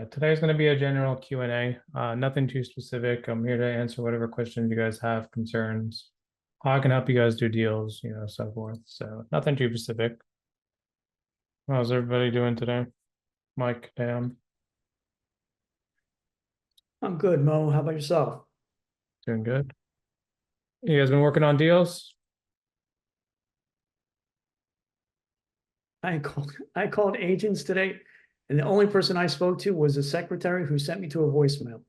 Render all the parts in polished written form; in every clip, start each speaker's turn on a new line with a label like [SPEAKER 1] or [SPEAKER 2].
[SPEAKER 1] Yeah, today's going to be a general Q&A. Nothing too specific. I'm here to answer whatever questions you guys have, concerns, how I can help you guys do deals, so forth. So nothing too specific. How's everybody doing today? Mike, Dan,
[SPEAKER 2] I'm good, Mo. How about yourself?
[SPEAKER 1] doing good. You guys been working on deals?
[SPEAKER 2] I called agents today, and the only person I spoke to was a secretary who sent me to a voicemail.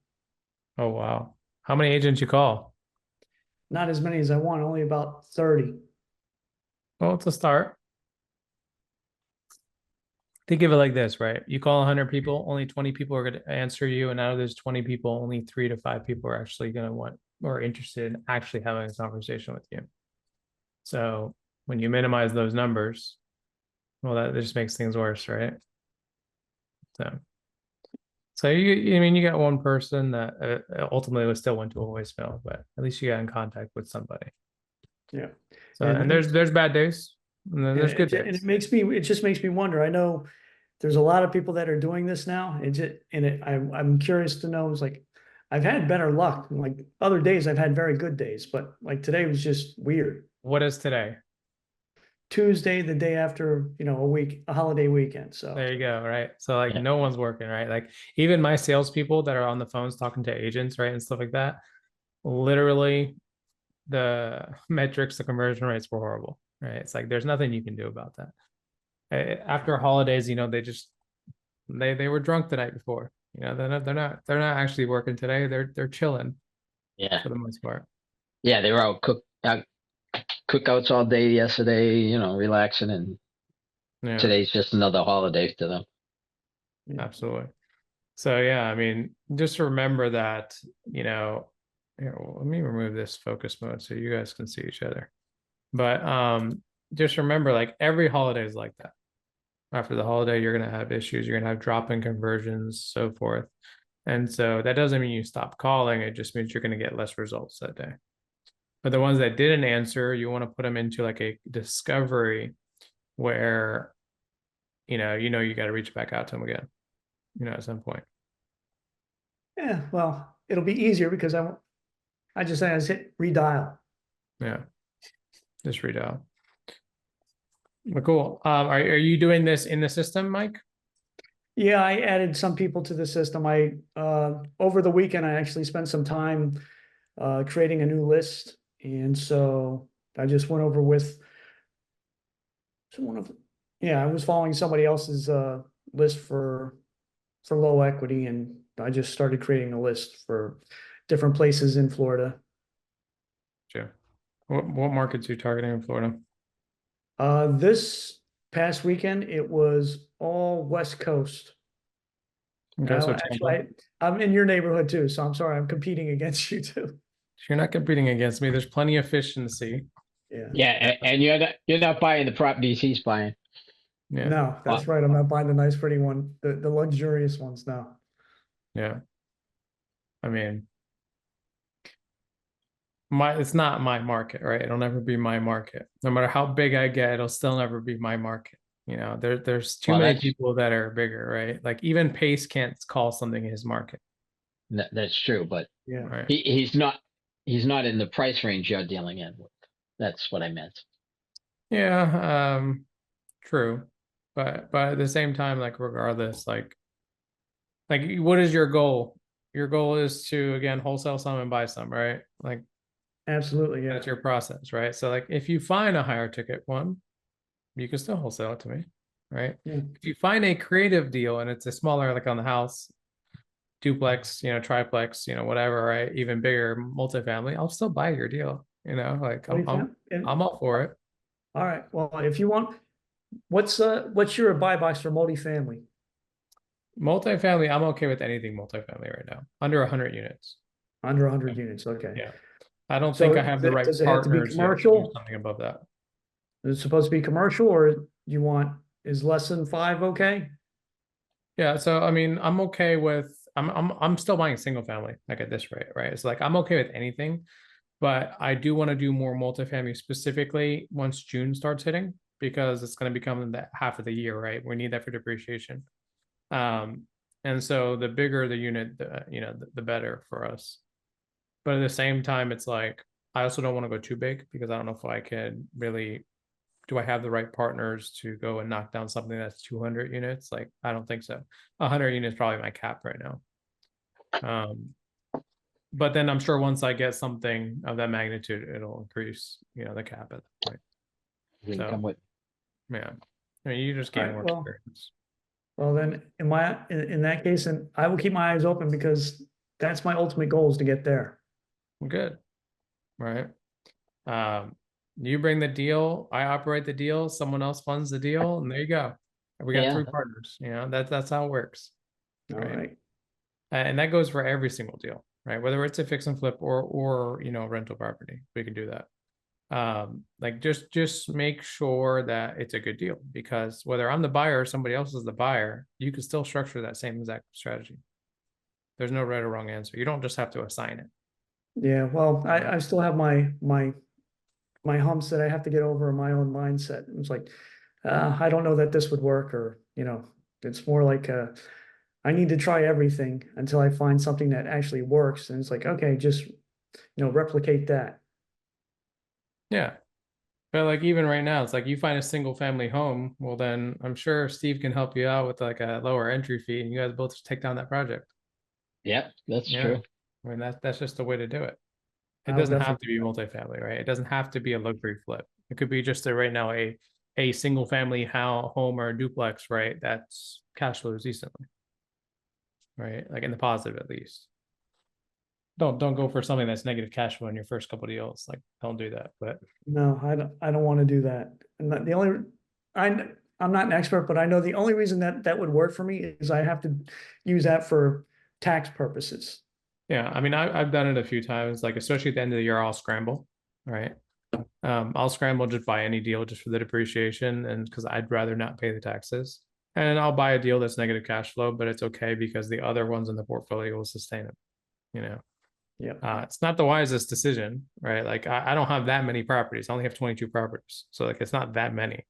[SPEAKER 1] Oh, wow. How many agents you call?
[SPEAKER 2] Not as many as I want, only about 30.
[SPEAKER 1] Well, it's a start. Think of it like this, right? You call 100 people, only 20 people are going to answer you. And out of those 20 people, only 3 to 5 people are actually going to want or interested in actually having a conversation with you. So when you minimize those numbers, well, that just makes things worse, right? So you got one person that ultimately was still went to a voicemail, but at least you got in contact with somebody.
[SPEAKER 2] Yeah,
[SPEAKER 1] So and
[SPEAKER 2] and
[SPEAKER 1] there's bad days, and then
[SPEAKER 2] and
[SPEAKER 1] there's good
[SPEAKER 2] it
[SPEAKER 1] days.
[SPEAKER 2] just makes me wonder. I know there's a lot of people that are doing this now. I'm curious to know. It's like I've had better luck. Like other days, I've had very good days, but like today was just weird.
[SPEAKER 1] What is today?
[SPEAKER 2] Tuesday, the day after, a holiday weekend. So
[SPEAKER 1] There you go, right? So like
[SPEAKER 3] Yeah.
[SPEAKER 1] no one's working, right? Like even my salespeople that are on the phones talking to agents, right, and stuff like that, literally the metrics, the conversion rates were horrible, right? It's like there's nothing you can do about that. After holidays, they were drunk the night before. They're not actually working today. They're chilling
[SPEAKER 3] Yeah.
[SPEAKER 1] for the most part.
[SPEAKER 3] Yeah. They were out cookouts all day yesterday, relaxing, and
[SPEAKER 1] Yeah,
[SPEAKER 3] today's just another holiday to them.
[SPEAKER 2] yeah.
[SPEAKER 1] absolutely. So yeah, just remember that, here, let me remove this focus mode so you guys can see each other. But just remember, like every holiday is like that. After the holiday, you're gonna have issues, you're gonna have drop in conversions, so forth. And so that doesn't mean you stop calling, it just means you're gonna get less results that day. But the ones that didn't answer, you want to put them into like a discovery where you got to reach back out to them again, at some point.
[SPEAKER 2] Yeah, well, it'll be easier because I just hit redial.
[SPEAKER 1] Yeah, just redial. Well, cool. Are you doing this in the system, Mike?
[SPEAKER 2] Yeah, I added some people to the system. I over the weekend I actually spent some time creating a new list, and so I just went over with one of yeah, I was following somebody else's list for low equity, and I just started creating a list for different places in Florida.
[SPEAKER 1] Sure. What markets are you targeting in Florida?
[SPEAKER 2] This past weekend it was all West Coast.
[SPEAKER 1] Okay, so Tampa.
[SPEAKER 2] I'm in your neighborhood too, so I'm sorry I'm competing against you too.
[SPEAKER 1] You're not competing against me. There's plenty of fish in the sea.
[SPEAKER 2] Yeah.
[SPEAKER 3] Yeah, and you're not buying the properties he's buying.
[SPEAKER 1] Yeah,
[SPEAKER 2] No,
[SPEAKER 3] Uh,
[SPEAKER 2] that's right. I'm not buying the nice, pretty one, the luxurious ones now.
[SPEAKER 1] yeah. I mean, it's not my market, right? It'll never be my market. No matter how big I get, it'll still never be my market. There's too
[SPEAKER 3] well,
[SPEAKER 1] many
[SPEAKER 3] that's
[SPEAKER 1] people that are bigger, right? Like even Pace can't call something his market,
[SPEAKER 3] that's true, but
[SPEAKER 2] Yeah.
[SPEAKER 1] right?
[SPEAKER 3] he's not in the price range you're dealing in with. That's what I meant.
[SPEAKER 1] Yeah, true. But at the same time, like regardless, like what is your goal? Your goal is to again wholesale some and buy some, right? Like
[SPEAKER 2] Absolutely. Yeah.
[SPEAKER 1] that's your process, right? So like if you find a higher ticket one, you can still wholesale it to me, right?
[SPEAKER 2] Yeah.
[SPEAKER 1] If you find a creative deal and it's a smaller, like on the house, duplex, triplex, whatever, right? Even bigger multifamily, I'll still buy your deal. Like
[SPEAKER 2] What do
[SPEAKER 1] I'm
[SPEAKER 2] you
[SPEAKER 1] I'm
[SPEAKER 2] think? And,
[SPEAKER 1] I'm all for it.
[SPEAKER 2] all right. Well, if you want, what's your buy box for multifamily?
[SPEAKER 1] Multifamily, I'm okay with anything multifamily right now, under 100 units.
[SPEAKER 2] Under 100 units. Okay.
[SPEAKER 1] Yeah. I don't think
[SPEAKER 2] So
[SPEAKER 1] I have the right
[SPEAKER 2] does it have to be
[SPEAKER 1] partners yet to do
[SPEAKER 2] commercial?
[SPEAKER 1] something above that.
[SPEAKER 2] Is it supposed to be commercial, or you want is less than five okay?
[SPEAKER 1] Yeah, so I'm okay with I'm still buying single family like at this rate, right? It's like I'm okay with anything, but I do want to do more multifamily specifically once June starts hitting because it's going to become that half of the year, right? We need that for depreciation. Um, And so the bigger the unit, the better for us. But at the same time, it's like, I also don't want to go too big because I don't know if I can really, do I have the right partners to go and knock down something that's 200 units? Like, I don't think so. 100 units is probably my cap right now. But then I'm sure once I get something of that magnitude, it'll increase, the cap at that point.
[SPEAKER 3] Here you
[SPEAKER 1] So,
[SPEAKER 3] come with.
[SPEAKER 1] yeah. I mean, you just gain
[SPEAKER 2] Alright,
[SPEAKER 1] more
[SPEAKER 2] well,
[SPEAKER 1] experience.
[SPEAKER 2] Well, then in that case, and I will keep my eyes open because that's my ultimate goal is to get there.
[SPEAKER 1] Good. Right. You bring the deal, I operate the deal, someone else funds the deal, and there you go. We got
[SPEAKER 3] Yeah.
[SPEAKER 1] 3 partners. That's how it works.
[SPEAKER 2] All right.
[SPEAKER 1] And that goes for every single deal, right? Whether it's a fix and flip or rental property, we can do that. Like just make sure that it's a good deal, because whether I'm the buyer or somebody else is the buyer, you can still structure that same exact strategy. There's no right or wrong answer. You don't just have to assign it.
[SPEAKER 2] Yeah, well, I still have my humps that I have to get over in my own mindset. It's like, I don't know that this would work, or it's more like I need to try everything until I find something that actually works. And it's like, okay, just replicate that.
[SPEAKER 1] Yeah. But like even right now, it's like you find a single family home, well then I'm sure Steve can help you out with like a lower entry fee and you guys both just take down that project.
[SPEAKER 3] Yeah, that's
[SPEAKER 1] Yeah.
[SPEAKER 3] true.
[SPEAKER 1] I mean that's just the way to do it. It
[SPEAKER 2] I'll
[SPEAKER 1] doesn't have to
[SPEAKER 2] definitely.
[SPEAKER 1] be multifamily, right? It doesn't have to be a luxury flip. It could be just right now a single family home or a duplex, right? That's cash flows decently, right? Like in the positive at least. Don't go for something that's negative cash flow in your first couple of deals. Like don't do that. But
[SPEAKER 2] No, I don't want to do that. And the only, I'm not an expert, but I know the only reason that would work for me is I have to use that for tax purposes.
[SPEAKER 1] yeah, I mean I've done it a few times, like especially at the end of the year, I'll scramble, right? I'll scramble just buy any deal just for the depreciation and because I'd rather not pay the taxes. And I'll buy a deal that's negative cash flow, but it's okay because the other ones in the portfolio will sustain it, you know.
[SPEAKER 2] Yeah.
[SPEAKER 1] It's not the wisest decision, right? Like I don't have that many properties. I only have 22 properties. So like it's not that many.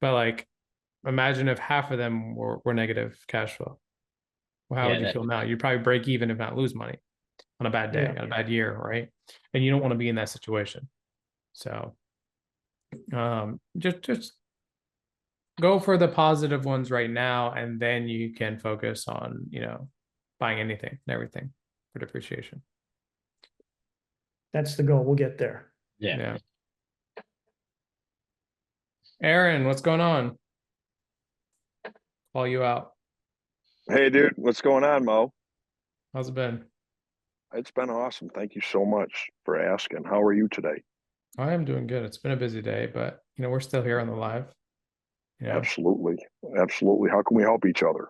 [SPEAKER 1] But like imagine if half of them were negative cash flow. Well, how would
[SPEAKER 3] Yeah,
[SPEAKER 1] you
[SPEAKER 3] that
[SPEAKER 1] feel now? You'd probably break even if not lose money on a bad day,
[SPEAKER 2] Yeah.
[SPEAKER 1] on a bad year, right? And you don't want to be in that situation. So just go for the positive ones right now, and then you can focus on, buying anything and everything for depreciation.
[SPEAKER 2] That's the goal. We'll get there.
[SPEAKER 3] yeah.
[SPEAKER 1] Yeah. Aaron, what's going on? Call you out.
[SPEAKER 4] Hey, dude, what's going on, Mo?
[SPEAKER 1] How's it been?
[SPEAKER 4] It's been awesome. Thank you so much for asking. How are you today?
[SPEAKER 1] I am doing good. It's been a busy day, but we're still here on the live. Yeah.
[SPEAKER 4] Absolutely. Absolutely. How can we help each other?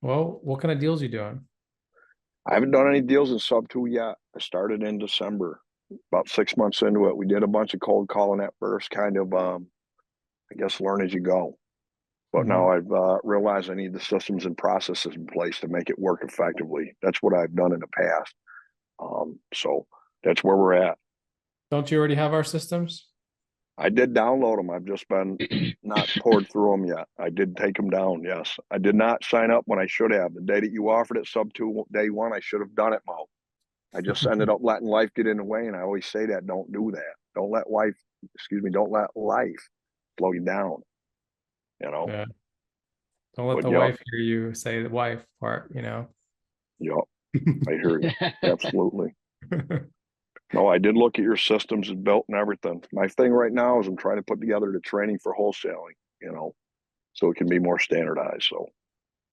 [SPEAKER 1] Well, what kind of deals you doing?
[SPEAKER 4] I haven't done any deals in sub two yet. I started in December, about 6 months into it. We did a bunch of cold calling at first, kind of, I guess, learn as you go. But now I've realized I need the systems and processes in place to make it work effectively. That's what I've done in the past. So that's where we're at.
[SPEAKER 1] Don't you already have our systems?
[SPEAKER 4] I did download them. I've just been not poured through them yet. I did take them down. Yes, I did not sign up when I should have. The day that you offered it, sub two, day one, I should have done it, Mo. I just ended up letting life get in the way, and I always say that: don't do that. Don't let life, don't let life slow you down.
[SPEAKER 1] Yeah. Don't let
[SPEAKER 4] But
[SPEAKER 1] the wife hear you say the wife part,
[SPEAKER 4] yep, I hear you. Absolutely. No, I did look at your systems and built and everything. My thing right now is I'm trying to put together the training for wholesaling, so it can be more standardized. So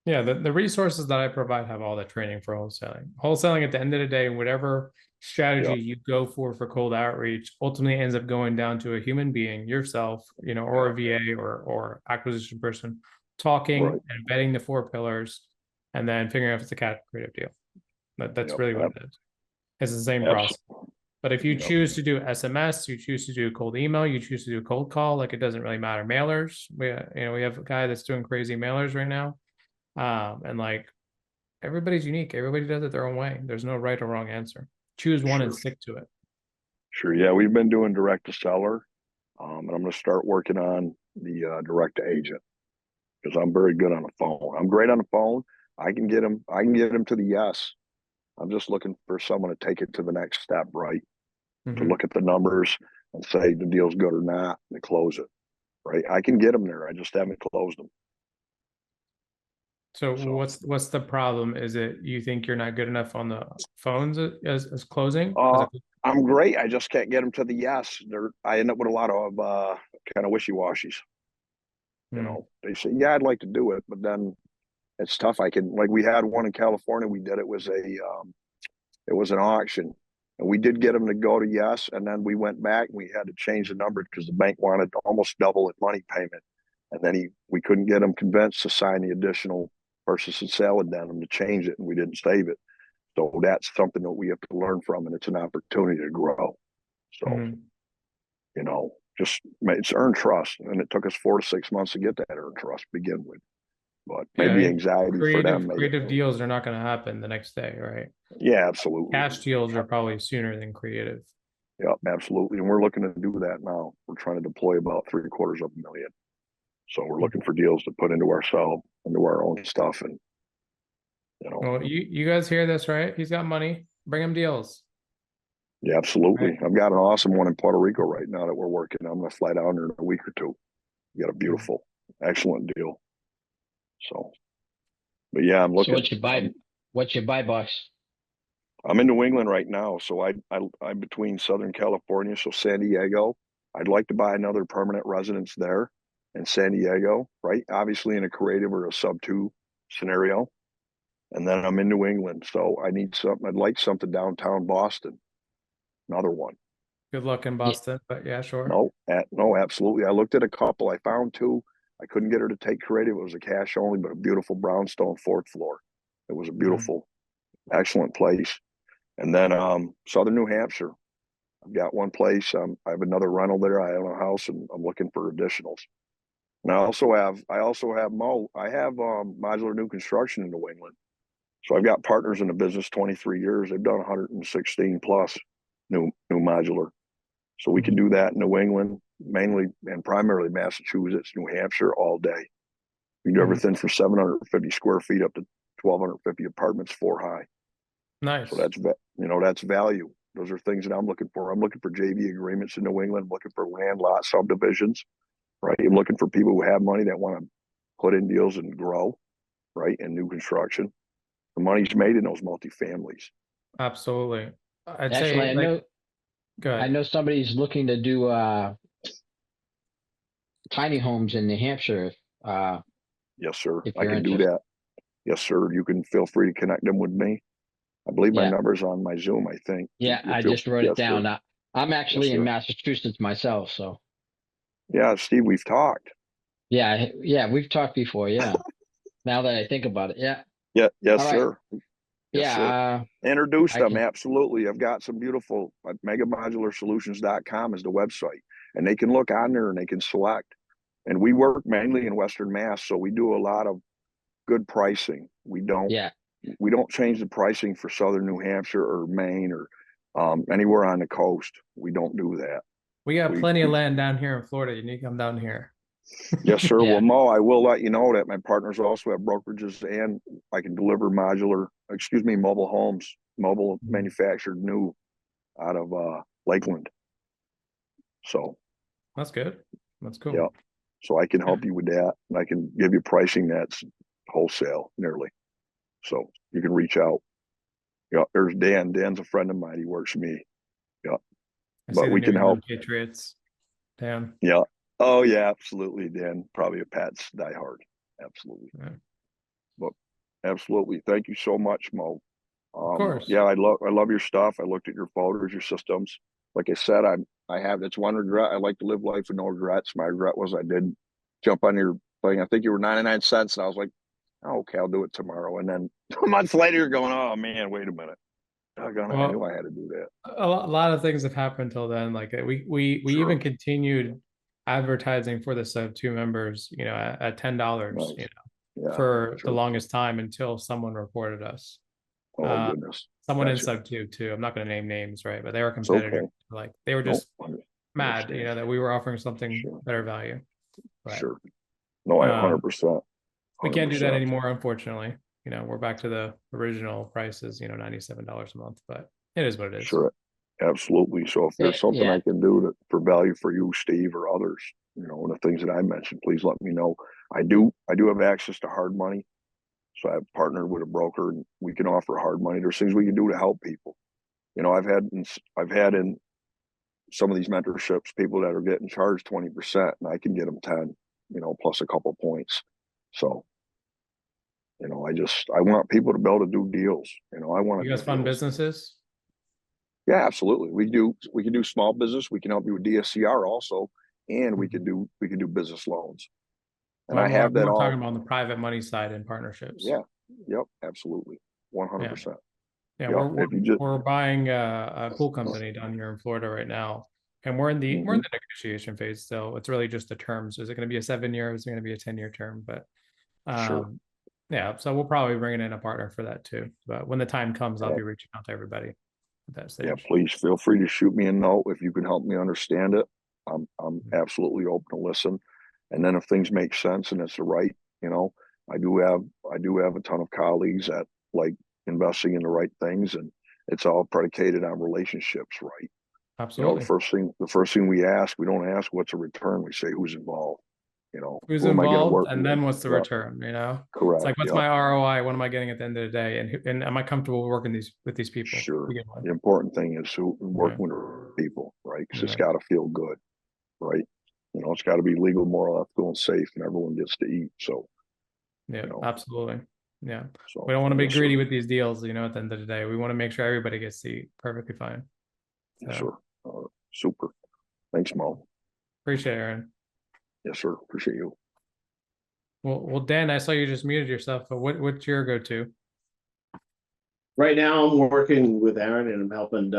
[SPEAKER 1] Yeah, the resources that I provide have all the training for wholesaling. Wholesaling at the end of the day, whatever strategy
[SPEAKER 4] yeah,
[SPEAKER 1] you go for cold outreach, ultimately ends up going down to a human being, yourself, or a VA or acquisition person, talking
[SPEAKER 4] right.
[SPEAKER 1] and vetting the 4 pillars, and then figuring out if it's a creative deal. That's
[SPEAKER 4] Yep.
[SPEAKER 1] really what it is. It's the same process.
[SPEAKER 4] Absolutely.
[SPEAKER 1] But if you
[SPEAKER 4] Yep.
[SPEAKER 1] choose to do SMS, you choose to do cold email, you choose to do cold call, like it doesn't really matter. Mailers, we have a guy that's doing crazy mailers right now. And like everybody's unique. Everybody does it their own way. There's no right or wrong answer. Choose one and
[SPEAKER 4] Sure.
[SPEAKER 1] stick to it.
[SPEAKER 4] Sure. Yeah, we've been doing direct to seller, and I'm going to start working on the direct to agent because I'm very good on the phone. I'm great on the phone. I can get them to the yes. I'm just looking for someone to take it to the next step, right? To
[SPEAKER 1] Mhm.
[SPEAKER 4] look at the numbers and say the deal's good or not, and to close it, right? I can get them there. I just haven't closed them.
[SPEAKER 1] So
[SPEAKER 4] So,
[SPEAKER 1] what's the problem? Is it you think you're not good enough on the phones as closing?
[SPEAKER 4] I'm great. I just can't get them to the yes. I end up with a lot of kind of wishy-washies. You
[SPEAKER 1] Hmm.
[SPEAKER 4] know, they say, yeah, I'd like to do it, but then it's tough. Like we had one in California. We did, it was an auction, and we did get them to go to yes. And then we went back and we had to change the number because the bank wanted almost double the money payment. And then we couldn't get them convinced to sign the additional purchase and sale addendum to change it, and we didn't save it. So that's something that we have to learn from, and it's an opportunity to grow. So,
[SPEAKER 1] Mhm.
[SPEAKER 4] you know, just it's earned trust, and it took us 4 to 6 months to get that earned trust to begin with. But
[SPEAKER 1] Yeah, I
[SPEAKER 4] maybe
[SPEAKER 1] mean,
[SPEAKER 4] anxiety for them.
[SPEAKER 1] creative deals are not going to happen the next day, right?
[SPEAKER 4] Yeah, absolutely.
[SPEAKER 1] Cash deals are probably sooner than creative.
[SPEAKER 4] Yeah, absolutely. And we're looking to do that now. We're trying to deploy about $750,000. So we're looking for deals to put into our own stuff, and you know,
[SPEAKER 1] Well, you guys hear this, right? He's got money. Bring him deals.
[SPEAKER 4] yeah, absolutely. I've got an awesome one in Puerto Rico right now that we're working on. I'm going to fly down there in a week or two. We got a beautiful, excellent deal. So, but yeah, I'm
[SPEAKER 3] So
[SPEAKER 4] looking.
[SPEAKER 3] what's your buy box?
[SPEAKER 4] I'm in New England right now, so I'm between Southern California, so San Diego. I'd like to buy another permanent residence there in San Diego, right? Obviously in a creative or a sub 2 scenario. And then I'm in New England, so I need something. I'd like something downtown Boston. Another one.
[SPEAKER 1] Good luck in
[SPEAKER 3] Yeah,
[SPEAKER 1] Boston, but yeah, sure.
[SPEAKER 4] No, absolutely. I looked at a couple. I found two. I couldn't get her to take creative. It was a cash only, but a beautiful brownstone 4th floor. It was a beautiful, excellent place. And then Southern New Hampshire. I've got one place. I have another rental there. I own a house, and I'm looking for additionals. And I have modular new construction in New England. So I've got partners in the business 23 years. They've done 116 plus new modular. So we can do that in New England, mainly and primarily Massachusetts, New Hampshire, all day. We do everything from 750 square feet up to 1,250 apartments, 4 high.
[SPEAKER 1] Nice.
[SPEAKER 4] So that's value. Those are things that I'm looking for. I'm looking for JV agreements in New England. I'm looking for land lot subdivisions, right? I'm looking for people who have money that want to put in deals and grow, right? And new construction. The money's made in those multifamilies.
[SPEAKER 1] Absolutely. I'd
[SPEAKER 3] actually,
[SPEAKER 1] say like, go
[SPEAKER 3] I
[SPEAKER 1] ahead.
[SPEAKER 3] know somebody's looking to do tiny homes in New Hampshire.
[SPEAKER 4] Yes, sir.
[SPEAKER 3] If
[SPEAKER 4] I
[SPEAKER 3] you're
[SPEAKER 4] can do
[SPEAKER 3] interested.
[SPEAKER 4] that. Yes, sir. You can feel free to connect them with me. I believe my
[SPEAKER 3] Yeah,
[SPEAKER 4] number's on my Zoom, I think.
[SPEAKER 3] yeah, I just wrote it
[SPEAKER 4] Yes, sir.
[SPEAKER 3] down. I'm
[SPEAKER 4] Yes,
[SPEAKER 3] actually in
[SPEAKER 4] sir.
[SPEAKER 3] Massachusetts myself, so
[SPEAKER 4] Yeah, Steve, we've talked.
[SPEAKER 3] yeah, we've talked before. Yeah, now that I think about it, yeah.
[SPEAKER 4] Yeah, yes,
[SPEAKER 3] All right,
[SPEAKER 4] sir. Yes,
[SPEAKER 3] yeah,
[SPEAKER 4] sir. Introduce
[SPEAKER 3] I
[SPEAKER 4] them.
[SPEAKER 3] can.
[SPEAKER 4] Absolutely. I've got some beautiful megamodularsolutions.com is the website, and they can look on there and they can select. And we work mainly in Western Mass, so we do a lot of good pricing. We don't
[SPEAKER 3] Yeah,
[SPEAKER 4] change the pricing for Southern New Hampshire or Maine or anywhere on the coast. We don't do that.
[SPEAKER 1] We got
[SPEAKER 4] We,
[SPEAKER 1] plenty of
[SPEAKER 4] we
[SPEAKER 1] land down here in Florida. You need to come down here.
[SPEAKER 4] Yes, sir.
[SPEAKER 3] yeah.
[SPEAKER 4] Well, Mo, I will let you know that my partners also have brokerages, and I can deliver mobile homes, mobile manufactured new out of Lakeland. So,
[SPEAKER 1] That's good. That's cool.
[SPEAKER 4] yeah. So I can help you with that, and I can give you pricing that's wholesale nearly. So you can reach out. Yeah, there's Dan. Dan's a friend of mine. He works for me. Yeah,
[SPEAKER 1] I see
[SPEAKER 4] but
[SPEAKER 1] the
[SPEAKER 4] we
[SPEAKER 1] New
[SPEAKER 4] can help.
[SPEAKER 1] England Patriots. Damn.
[SPEAKER 4] Yeah. Oh yeah, absolutely. Dan, probably a Pats diehard. Absolutely.
[SPEAKER 1] Yeah.
[SPEAKER 4] But absolutely. Thank you so much, Mo.
[SPEAKER 1] Of course.
[SPEAKER 4] Yeah, I love your stuff. I looked at your folders, your systems. Like I said, I have that's one regret. I like to live life with no regrets. My regret was I did jump on your thing. I think you were 99 cents, and I was like, oh, okay, I'll do it tomorrow. And then 2 months later, you're going, oh man, wait a minute. I knew
[SPEAKER 1] Well,
[SPEAKER 4] I had to do that.
[SPEAKER 1] a lot of things have happened till then. Like we
[SPEAKER 4] Sure.
[SPEAKER 1] even continued advertising for the sub 2 members, at $10,
[SPEAKER 4] Nice. Yeah,
[SPEAKER 1] for the
[SPEAKER 4] sure.
[SPEAKER 1] longest time until someone reported us.
[SPEAKER 4] Oh goodness.
[SPEAKER 1] Someone in
[SPEAKER 4] Gotcha.
[SPEAKER 1] sub 2 too. I'm not going to name names, right? But they were
[SPEAKER 4] It's okay.
[SPEAKER 1] competitors. Like they were
[SPEAKER 4] Nope.
[SPEAKER 1] just mad,
[SPEAKER 4] Understand.
[SPEAKER 1] that we were offering something
[SPEAKER 4] Sure.
[SPEAKER 1] better value. But
[SPEAKER 4] Sure. No, I 100%.
[SPEAKER 1] we can't do that anymore, unfortunately. you know, we're back to the original prices, you know, $97 a month, but it is what it is.
[SPEAKER 4] Sure. Absolutely. So if there's something
[SPEAKER 3] Yeah.
[SPEAKER 4] I can do for value for you, Steve, or others, you know, and the things that I mentioned, please let me know. I do have access to hard money. So I've partnered with a broker and we can offer hard money. There's things we can do to help people. You know, I've had in some of these mentorships, people that are getting charged 20% and I can get them 10, you know, plus a couple points. So, you know, I want people to be able to do deals. You know, I want to
[SPEAKER 1] You guys
[SPEAKER 4] do
[SPEAKER 1] fund
[SPEAKER 4] deals.
[SPEAKER 1] businesses?
[SPEAKER 4] Yeah, absolutely. We can do small business. We can help you with DSCR also, and we can do business loans. And
[SPEAKER 1] Well,
[SPEAKER 4] I have that
[SPEAKER 1] I'm
[SPEAKER 4] all.
[SPEAKER 1] talking about on the private money side and partnerships.
[SPEAKER 4] Yeah. Yep. Absolutely.
[SPEAKER 1] Yeah.
[SPEAKER 4] 100%.
[SPEAKER 1] Yeah,
[SPEAKER 4] Yep. If you just
[SPEAKER 1] we're buying a pool company down here in Florida right now, and we're in the negotiation phase still. It's really just the terms. Is it going to be a 7-year? Is it going to be a 10-year term? But
[SPEAKER 4] sure.
[SPEAKER 1] yeah, so we'll probably bring in a partner for that too. But when the time comes, I'll
[SPEAKER 4] Yeah.
[SPEAKER 1] be reaching out to everybody at that
[SPEAKER 4] Yeah,
[SPEAKER 1] stage.
[SPEAKER 4] please feel free to shoot me a note if you can help me understand it. I'm absolutely open to listen. And then if things make sense and it's the right, you know, I do have a ton of colleagues that like investing in the right things, and it's all predicated on relationships, right? You know,
[SPEAKER 1] Absolutely.
[SPEAKER 4] the first thing we don't ask what's a return. We say who's involved. You know,
[SPEAKER 1] Who's
[SPEAKER 4] who am I going to
[SPEAKER 1] involved,
[SPEAKER 4] work
[SPEAKER 1] and
[SPEAKER 4] with?
[SPEAKER 1] then what's the
[SPEAKER 4] Yeah,
[SPEAKER 1] return? You know, it's
[SPEAKER 4] correct.
[SPEAKER 1] like, what's
[SPEAKER 4] Yeah,
[SPEAKER 1] my ROI? What am I getting at the end of the day? And am I comfortable working with these people?
[SPEAKER 4] sure.
[SPEAKER 1] Begin with.
[SPEAKER 4] The important thing is who
[SPEAKER 1] Yeah.
[SPEAKER 4] working with people, right? Because it's
[SPEAKER 1] Yeah.
[SPEAKER 4] got to feel good, right? You know, it's got to be legal, moral, ethical, and safe, and everyone gets to eat. So,
[SPEAKER 1] Yeah,
[SPEAKER 4] you know,
[SPEAKER 1] absolutely. Yeah.
[SPEAKER 4] so
[SPEAKER 1] We don't want to be
[SPEAKER 4] yes,
[SPEAKER 1] greedy
[SPEAKER 4] sir.
[SPEAKER 1] with these deals, you know, at the end of the day. We want to make sure everybody gets to eat perfectly fine.
[SPEAKER 4] Yes,
[SPEAKER 1] So
[SPEAKER 4] sir. Super. Thanks, Mo.
[SPEAKER 1] appreciate it, Aaron.
[SPEAKER 4] Yes, sir. Appreciate you.
[SPEAKER 1] Well, Dan, I saw you just muted yourself, but what's your go-to?
[SPEAKER 5] Right now, I'm working with Aaron, and I'm helping.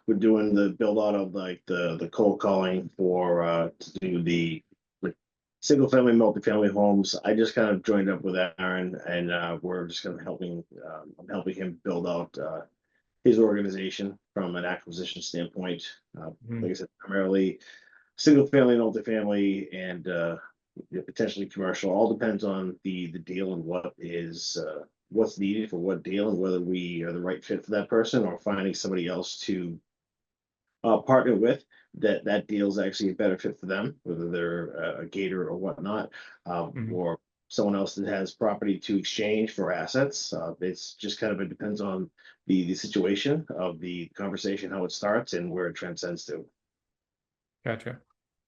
[SPEAKER 5] We're doing the build out of like the cold calling for to do the single family, multifamily homes. I just kind of joined up with Aaron, and we're just kind of helping. I'm helping him build out his organization from an acquisition standpoint. Like I said, primarily single family, multifamily, and potentially commercial. All depends on the deal and what is what's needed for what deal, and whether we are the right fit for that person or finding somebody else to partner with that deal is actually a better fit for them, whether they're a gator or whatnot, or someone else that has property to exchange for assets. It's just kind of, it depends on the situation of the conversation, how it starts and where it transcends to.
[SPEAKER 1] Gotcha.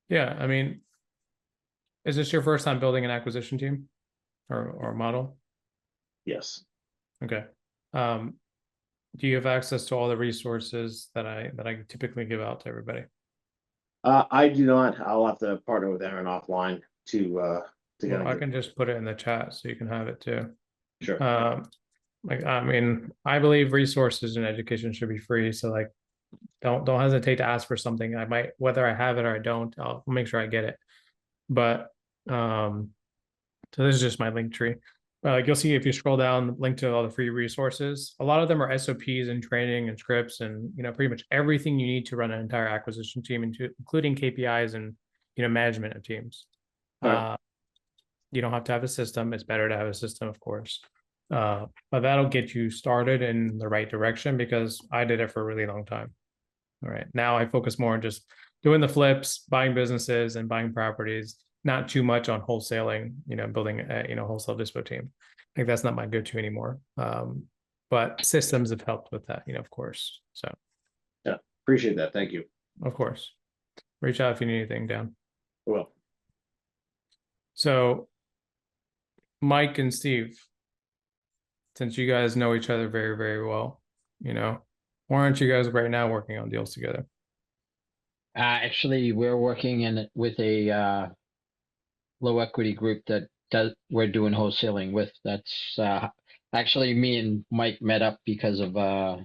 [SPEAKER 1] Yeah, I mean, is this your first time building an acquisition team or model?
[SPEAKER 5] Yes.
[SPEAKER 1] Okay. Do you have access to all the resources that I typically give out to everybody?
[SPEAKER 5] I do not. I'll have to partner with Aaron offline to
[SPEAKER 1] Well, I
[SPEAKER 5] get.
[SPEAKER 1] can just put it in the chat so you can have it too.
[SPEAKER 5] Sure.
[SPEAKER 1] Like, I mean, I believe resources in education should be free. So like, don't hesitate to ask for something. I might, whether I have it or I don't, I'll make sure I get it. But so this is just my link tree. You'll see if you scroll down, link to all the free resources. A lot of them are SOPs and training and scripts, and you know, pretty much everything you need to run an entire acquisition team, including KPIs and management of teams.
[SPEAKER 5] Right.
[SPEAKER 1] You don't have to have a system. It's better to have a system, of course. But that'll get you started in the right direction, because I did it for a really long time. All right. Now I focus more on just doing the flips, buying businesses and buying properties, not too much on wholesaling, building a, wholesale dispo team. I think that's not my go-to anymore. But systems have helped with that, of course. So
[SPEAKER 5] yeah, appreciate that. Thank you.
[SPEAKER 1] Of course. Reach out if you need anything, Dan.
[SPEAKER 5] Well,
[SPEAKER 1] so Mike and Steve, since you guys know each other very, very well, why aren't you guys right now working on deals together?
[SPEAKER 3] Actually, we're working with a low equity group that we're doing wholesaling with. That's actually me and Mike met up because of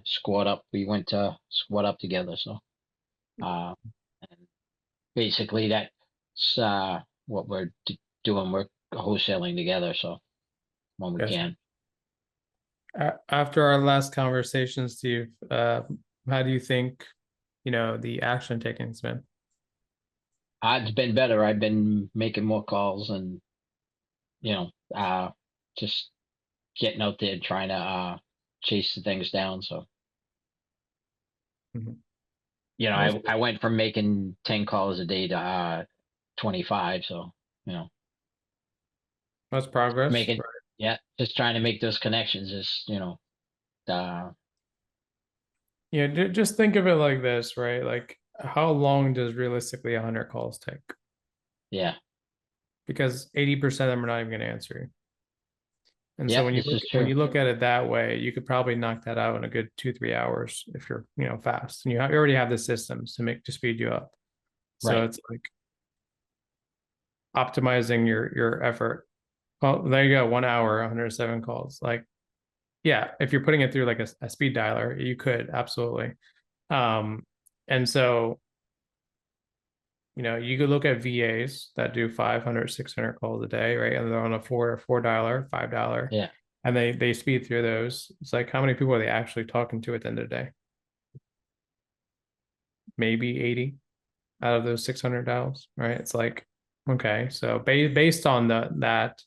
[SPEAKER 3] Squad Up. We went to Squad Up together. So and basically that's what we're doing. We're wholesaling together. So when we
[SPEAKER 1] Gotcha.
[SPEAKER 3] can.
[SPEAKER 1] After our last conversation, Steve, how do you think, the action taking's been?
[SPEAKER 3] It's been better. I've been making more calls and, just getting out there trying to chase the things down. So,
[SPEAKER 1] Mhm.
[SPEAKER 3] you know,
[SPEAKER 1] That's
[SPEAKER 3] I went from making 10 calls a day to 25. So, you know,
[SPEAKER 1] That's progress.
[SPEAKER 3] making, yeah, just trying to make those connections is, you know,
[SPEAKER 1] Yeah, just think of it like this, right? Like, how long does realistically 100 calls take?
[SPEAKER 3] yeah.
[SPEAKER 1] Because 80% of them are not even going to answer you. And so
[SPEAKER 3] Yep,
[SPEAKER 1] when
[SPEAKER 3] this is
[SPEAKER 1] when
[SPEAKER 3] true.
[SPEAKER 1] you look at it that way, you could probably knock that out in a good 2-3 hours if you're, you know, fast. And you already have the systems to speed you up. So
[SPEAKER 3] Right.
[SPEAKER 1] it's like optimizing your effort. Well, there you go, 1 hour, 107 calls. Like, yeah, if you're putting it through like a speed dialer, you could absolutely. And so, you know, you could look at VAs that do 500, 600 calls a day, right? And they're on a four dialer, $5,
[SPEAKER 3] Yeah.
[SPEAKER 1] and they speed through those. It's like, how many people are they actually talking to at the end of the day? Maybe 80 out of those 600 dials, right? It's like, okay, so based on that,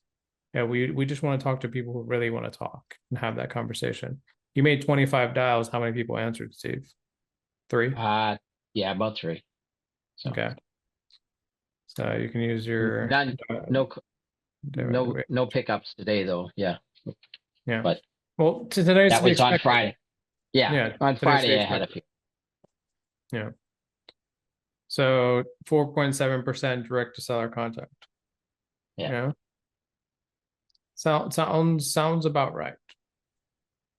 [SPEAKER 1] yeah, we just want to talk to people who really want to talk and have that conversation. You made 25 dials. How many people answered, Steve? 3?
[SPEAKER 3] Yeah, about 3. So,
[SPEAKER 1] Okay. So you can use your
[SPEAKER 3] none, no pickups today though. Yeah.
[SPEAKER 1] yeah.
[SPEAKER 3] But
[SPEAKER 1] Well, today's
[SPEAKER 3] that
[SPEAKER 1] to be
[SPEAKER 3] was on
[SPEAKER 1] expected.
[SPEAKER 3] Friday. Yeah.
[SPEAKER 1] Yeah,
[SPEAKER 3] On
[SPEAKER 1] today's to be
[SPEAKER 3] Friday, I had a
[SPEAKER 1] expected.
[SPEAKER 3] few.
[SPEAKER 1] Yeah. So 4.7% direct to seller contact.
[SPEAKER 3] Yeah.
[SPEAKER 1] Yeah. Sounds about right.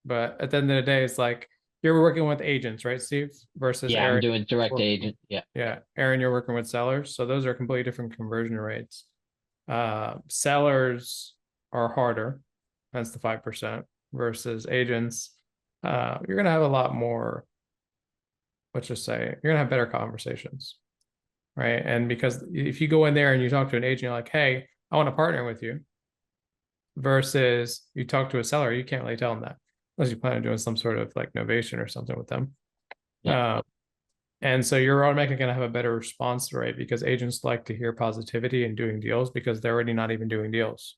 [SPEAKER 1] But at the end of the day, it's like you're working with agents, right, Steve? Versus
[SPEAKER 3] Yeah, I'm
[SPEAKER 1] Aaron.
[SPEAKER 3] doing direct agent. Yeah.
[SPEAKER 1] Yeah, Aaron, you're working with sellers. So those are completely different conversion rates. Sellers are harder. That's the 5% versus agents. You're gonna have a lot more, let's just say, you're gonna have better conversations, right? And because if you go in there and you talk to an agent, you're like, hey, I want to partner with you, versus you talk to a seller, you can't really tell them that unless you plan on doing some sort of like novation or something with them.
[SPEAKER 3] Yeah.
[SPEAKER 1] And so you're automatically going to have a better response rate because agents like to hear positivity and doing deals because they're already not even doing deals.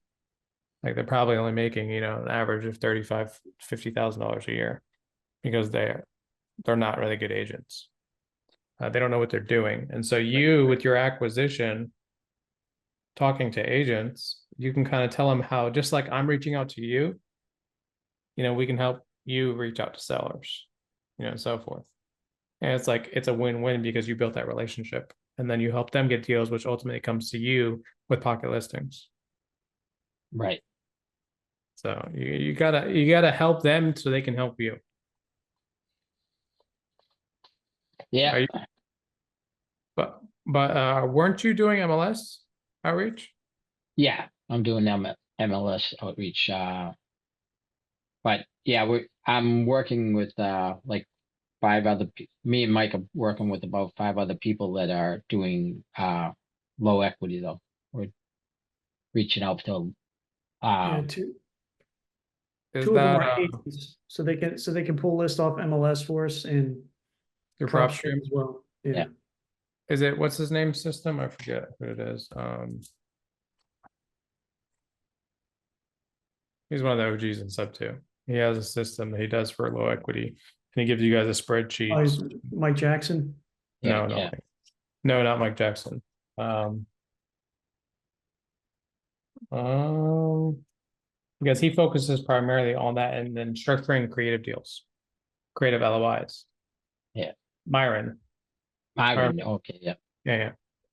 [SPEAKER 1] Like they're probably only making, you know, an average of $35,000, $50,000 a year because they're not really good agents. They don't know what they're doing. And so you, with your acquisition, talking to agents, you can kind of tell them how, just like I'm reaching out to you, you know, we can help you reach out to sellers, you know, and so forth. And it's like, it's a win-win because you built that relationship and then you help them get deals, which ultimately comes to you with pocket listings.
[SPEAKER 3] Right.
[SPEAKER 1] So you gotta help them so they can help you.
[SPEAKER 3] Yeah.
[SPEAKER 1] Are you, but weren't you doing MLS outreach?
[SPEAKER 3] Yeah. I'm doing MLS outreach. But yeah, I'm working with like 5 other me and Mike are working with about 5 other people that are doing low equity though. We're reaching out to
[SPEAKER 2] Yeah,
[SPEAKER 3] um
[SPEAKER 1] Is
[SPEAKER 2] two of them
[SPEAKER 1] that
[SPEAKER 2] are agents, so they can pull list off MLS for us and
[SPEAKER 1] your
[SPEAKER 2] prop
[SPEAKER 1] prop
[SPEAKER 2] stream
[SPEAKER 1] stream?
[SPEAKER 2] as well. Yeah.
[SPEAKER 3] Yeah.
[SPEAKER 1] Is it, what's his name system? I forget who it is. He's one of the OGs in sub 2. He has a system that he does for low equity and he gives you guys a spreadsheet.
[SPEAKER 2] Is Mike Jackson.
[SPEAKER 3] yeah,
[SPEAKER 1] No,
[SPEAKER 3] yeah.
[SPEAKER 1] no, not Mike Jackson. Because he focuses primarily on that and then structuring creative deals, creative LOIs.
[SPEAKER 3] Yeah.
[SPEAKER 1] Myron.
[SPEAKER 3] Myron, okay, yeah.
[SPEAKER 1] Yeah.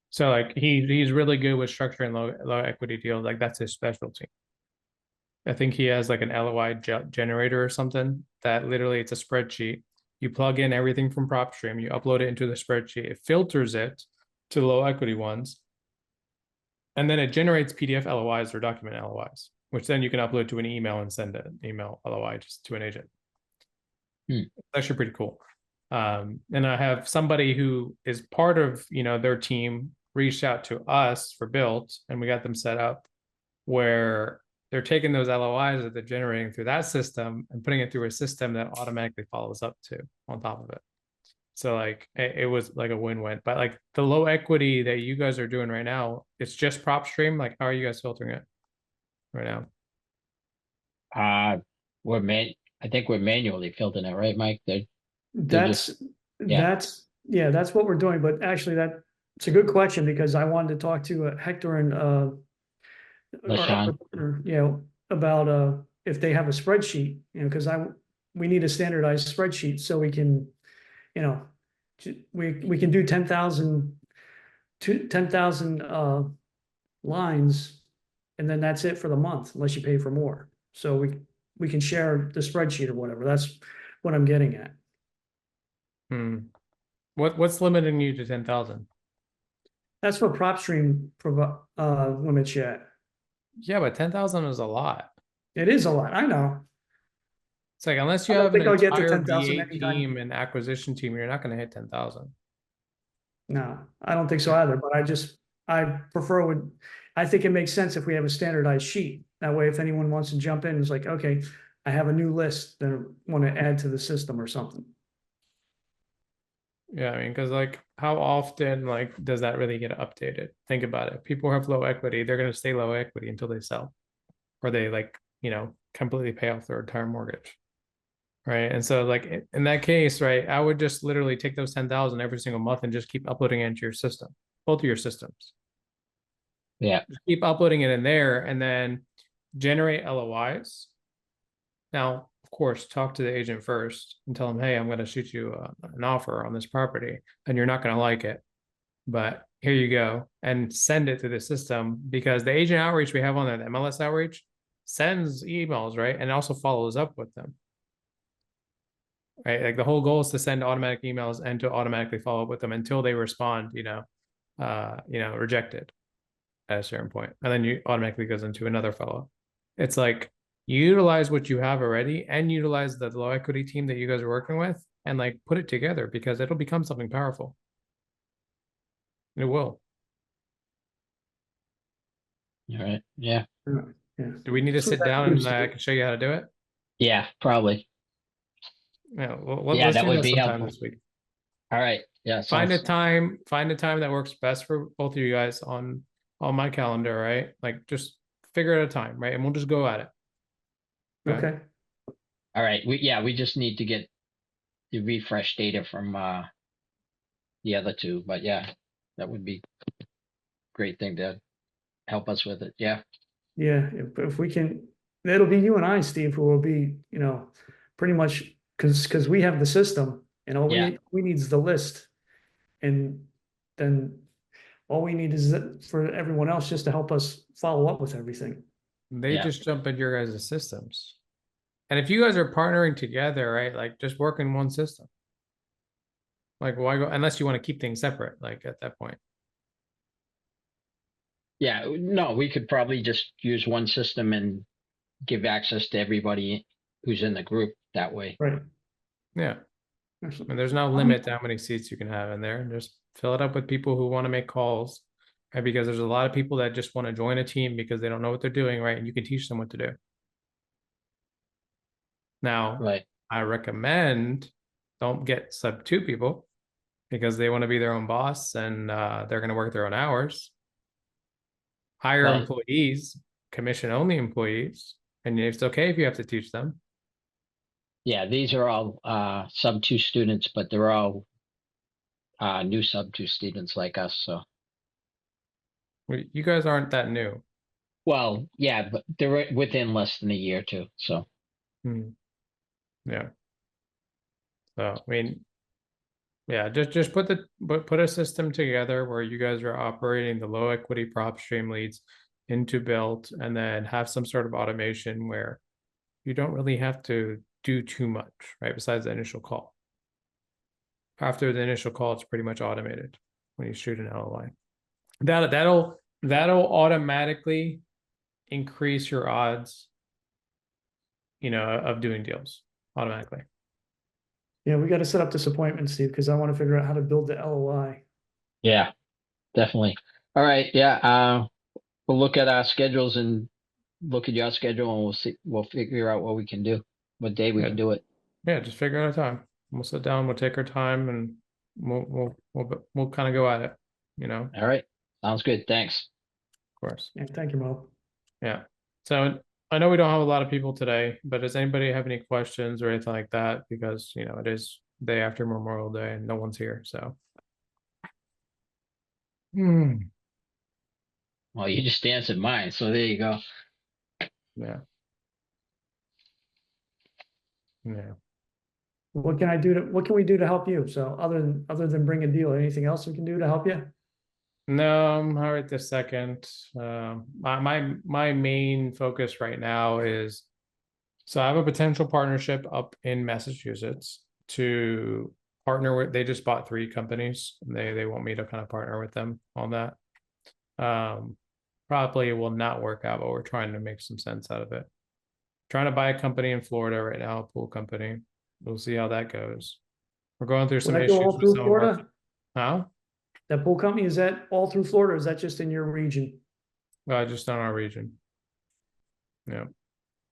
[SPEAKER 1] So like he's really good with structuring low equity deals. Like that's his specialty. I think he has like an LOI generator or something that literally it's a spreadsheet. You plug in everything from PropStream, you upload it into the spreadsheet, it filters it to the low equity ones, and then it generates PDF LOIs or document LOIs, which then you can upload to an email and send an email LOI just to an agent. It's actually pretty cool. And I have somebody who is part of, you know, their team reached out to us for Built, and we got them set up where they're taking those LOIs that they're generating through that system and putting it through a system that automatically follows up to on top of it. So like it was like a win-win. But like the low equity that you guys are doing right now, it's just prop stream. Like how are you guys filtering it right now?
[SPEAKER 3] Uh, I think we're manually filtering it, right, Mike? They're just, yeah.
[SPEAKER 2] That's what we're doing, but actually it's a good question because I wanted to talk to Hector and our other
[SPEAKER 3] LaShawn.
[SPEAKER 2] partner, about if they have a spreadsheet, because we need a standardized spreadsheet so we can, we can do 10,000 lines, and then that's it for the month, unless you pay for more. So we can share the spreadsheet or whatever. That's what I'm getting at.
[SPEAKER 1] Hmm. What's limiting you to 10,000?
[SPEAKER 2] That's what PropStream limits yet.
[SPEAKER 1] Yeah, but 10,000 is a lot.
[SPEAKER 2] It is a lot, I know.
[SPEAKER 1] It's like, unless you
[SPEAKER 2] I don't
[SPEAKER 1] have an
[SPEAKER 2] think I'll get to
[SPEAKER 1] entire
[SPEAKER 2] 10,000
[SPEAKER 1] VA
[SPEAKER 2] anytime.
[SPEAKER 1] team and acquisition team, you're not going to hit 10,000.
[SPEAKER 2] No, I don't think so either, but I think it makes sense if we have a standardized sheet. That way, if anyone wants to jump in, it's like, okay, I have a new list that I want to add to the system or something.
[SPEAKER 1] Yeah, I mean, because like, how often like does that really get updated? Think about it. People who have low equity, they're going to stay low equity until they sell, or they like, completely pay off their entire mortgage. Right. And so like in that case, right, I would just literally take those 10,000 every single month and just keep uploading it into your system, both of your systems.
[SPEAKER 3] Yeah.
[SPEAKER 1] Just keep uploading it in there and then generate LOIs. Now, of course, talk to the agent first and tell them, hey, I'm going to shoot you an offer on this property and you're not going to like it, but here you go, and send it to the system, because the agent outreach we have on there, the MLS outreach, sends emails, right? And also follows up with them. Right, like the whole goal is to send automatic emails and to automatically follow up with them until they respond, rejected at a certain point, and then you automatically goes into another follow-up. It's like utilize what you have already and utilize the low equity team that you guys are working with, and like put it together, because it'll become something powerful. It will.
[SPEAKER 3] All right. Yeah.
[SPEAKER 2] Yeah.
[SPEAKER 1] Do we need to sit down and I can show you how to do it?
[SPEAKER 3] Yeah, probably.
[SPEAKER 1] Yeah,
[SPEAKER 3] Yeah,
[SPEAKER 1] let's
[SPEAKER 3] that
[SPEAKER 1] do
[SPEAKER 3] would
[SPEAKER 1] that
[SPEAKER 3] be
[SPEAKER 1] sometime
[SPEAKER 3] helpful.
[SPEAKER 1] this week.
[SPEAKER 3] All right. Yeah.
[SPEAKER 1] Find a
[SPEAKER 3] Sounds,
[SPEAKER 1] time that works best for both of you guys on my calendar, right? Like just figure out a time, right? And we'll just go at it.
[SPEAKER 2] Okay.
[SPEAKER 3] all right. We just need to get the refresh data from the other two, but yeah, that would be a great thing to help us with it. Yeah.
[SPEAKER 2] Yeah, if we can, it'll be you and I, Steve, who will be, pretty much, because we have the system and all
[SPEAKER 3] Yeah.
[SPEAKER 2] we need is the list. And then all we need is for everyone else just to help us follow up with everything.
[SPEAKER 1] They
[SPEAKER 3] Yeah.
[SPEAKER 1] just jump into your guys' systems. And if you guys are partnering together, right? Like just work in one system. Like why go, unless you want to keep things separate, like at that point.
[SPEAKER 3] Yeah. No, we could probably just use one system and give access to everybody who's in the group that way.
[SPEAKER 2] Right.
[SPEAKER 1] Yeah. And there's no limit to how many seats you can have in there. Just fill it up with people who want to make calls, right? Because there's a lot of people that just want to join a team because they don't know what they're doing, right? And you can teach them what to do. Now,
[SPEAKER 3] Right.
[SPEAKER 1] I recommend don't get sub 2 people, because they want to be their own boss and they're going to work their own hours. Hire
[SPEAKER 3] Well,
[SPEAKER 1] employees, commission only employees, and it's okay if you have to teach them.
[SPEAKER 3] yeah, these are all sub 2 students, but they're all new sub 2 students like us. So,
[SPEAKER 1] You guys aren't that new.
[SPEAKER 3] well, yeah, but they're within less than a year too. So,
[SPEAKER 1] Yeah. So I mean, yeah, just put a system together where you guys are operating the low equity prop stream leads into Built, and then have some sort of automation where you don't really have to do too much, right? Besides the initial call. After the initial call, it's pretty much automated when you shoot an LOI. That'll automatically increase your odds, of doing deals automatically.
[SPEAKER 2] Yeah, we got to set up this appointment, Steve, because I want to figure out how to build the LOI.
[SPEAKER 3] yeah, definitely. All right. Yeah. We'll look at our schedules and look at your schedule, and we'll figure out what we can do, what day we can do it.
[SPEAKER 1] Yeah, just figure out a time. We'll sit down, we'll take our time, and we'll kind of go at it,
[SPEAKER 3] All right. Sounds good. Thanks.
[SPEAKER 1] of course.
[SPEAKER 2] Yeah, thank you, Mo.
[SPEAKER 1] Yeah. So I know we don't have a lot of people today, but does anybody have any questions or anything like that? Because, you know, it is day after Memorial Day and no one's here, so.
[SPEAKER 3] Well, you just answered mine, so there you go.
[SPEAKER 1] Yeah. Yeah.
[SPEAKER 2] What can I do to, what can we do to help you? So other than bring a deal, anything else we can do to help you?
[SPEAKER 1] No, I'm all right this second. My main focus right now is, so I have a potential partnership up in Massachusetts to partner with. They just bought 3 companies. They want me to kind of partner with them on that. Probably will not work out, but we're trying to make some sense out of it. Trying to buy a company in Florida right now, a pool company. We'll see how that goes. We're going through
[SPEAKER 2] Will
[SPEAKER 1] some
[SPEAKER 2] that go
[SPEAKER 1] issues
[SPEAKER 2] all
[SPEAKER 1] with
[SPEAKER 2] through
[SPEAKER 1] some of our.
[SPEAKER 2] Florida?
[SPEAKER 1] How?
[SPEAKER 2] That pool company, is that all through Florida, or is that just in your region?
[SPEAKER 1] Just on our region. Yeah.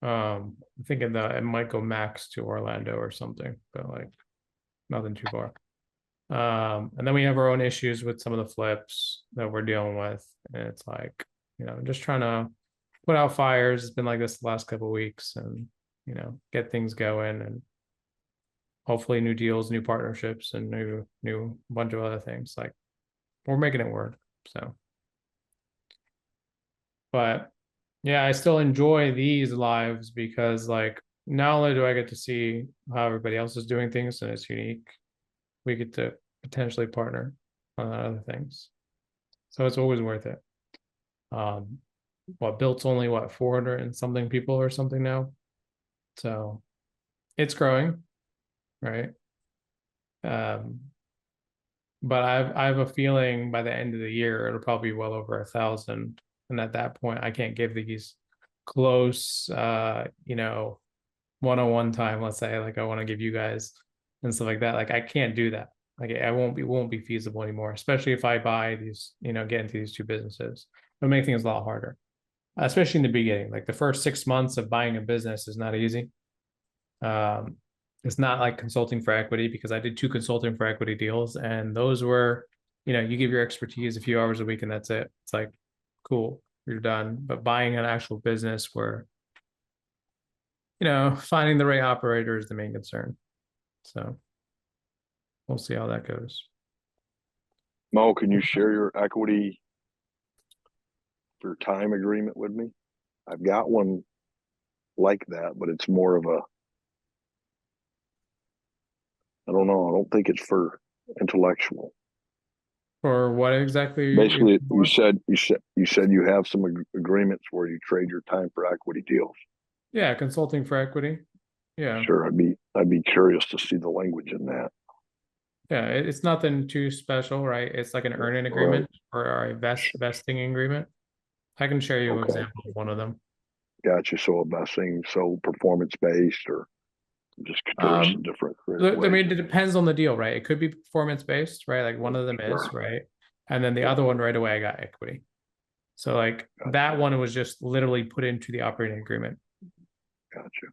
[SPEAKER 1] I'm thinking that it might go max to Orlando or something, but like nothing too far. And then we have our own issues with some of the flips that we're dealing with. And it's like, you know, just trying to put out fires. It's been like this the last couple of weeks and, you know, get things going and hopefully new deals, new partnerships, and new bunch of other things. Like we're making it work. So, but yeah, I still enjoy these lives because like not only do I get to see how everybody else is doing things and it's unique, we get to potentially partner on other things. So it's always worth it. Built's only 400 and something people or something now. So it's growing, right? But I have a feeling by the end of the year it'll probably be well over 1,000. And at that point, I can't give these close you know, one-on-one time, let's say, like I want to give you guys and stuff like that. Like I can't do that. Like I won't be feasible anymore, especially if I buy these, you know, get into these 2 businesses. It'll make things a lot harder, especially in the beginning. Like the first 6 months of buying a business is not easy. It's not like consulting for equity because I did 2 consulting for equity deals and those were, you know, you give your expertise a few hours a week and that's it. It's like, cool, you're done. But buying an actual business where, you know, finding the right operator is the main concern. So we'll see how that goes.
[SPEAKER 4] Mo, can you share your equity for time agreement with me? I've got one like that, but it's more of a, I don't know. I don't think it's for intellectual.
[SPEAKER 1] For what exactly?
[SPEAKER 4] Basically, you said you have some agreements where you trade your time for equity deals.
[SPEAKER 1] Yeah, consulting for equity. Yeah.
[SPEAKER 4] Sure, I'd be curious to see the language in that.
[SPEAKER 1] Yeah, it's nothing too special, right? It's like an earning agreement or a vesting agreement. I can share you an example of one of them.
[SPEAKER 4] Gotcha. So a vesting, so performance based, or just there's different
[SPEAKER 1] I
[SPEAKER 4] ways.
[SPEAKER 1] mean, it depends on the deal, right? It could be performance based, right? Like one of them is, right? And then the other one right away I got equity. So like that one was just literally put into the operating agreement.
[SPEAKER 4] Gotcha.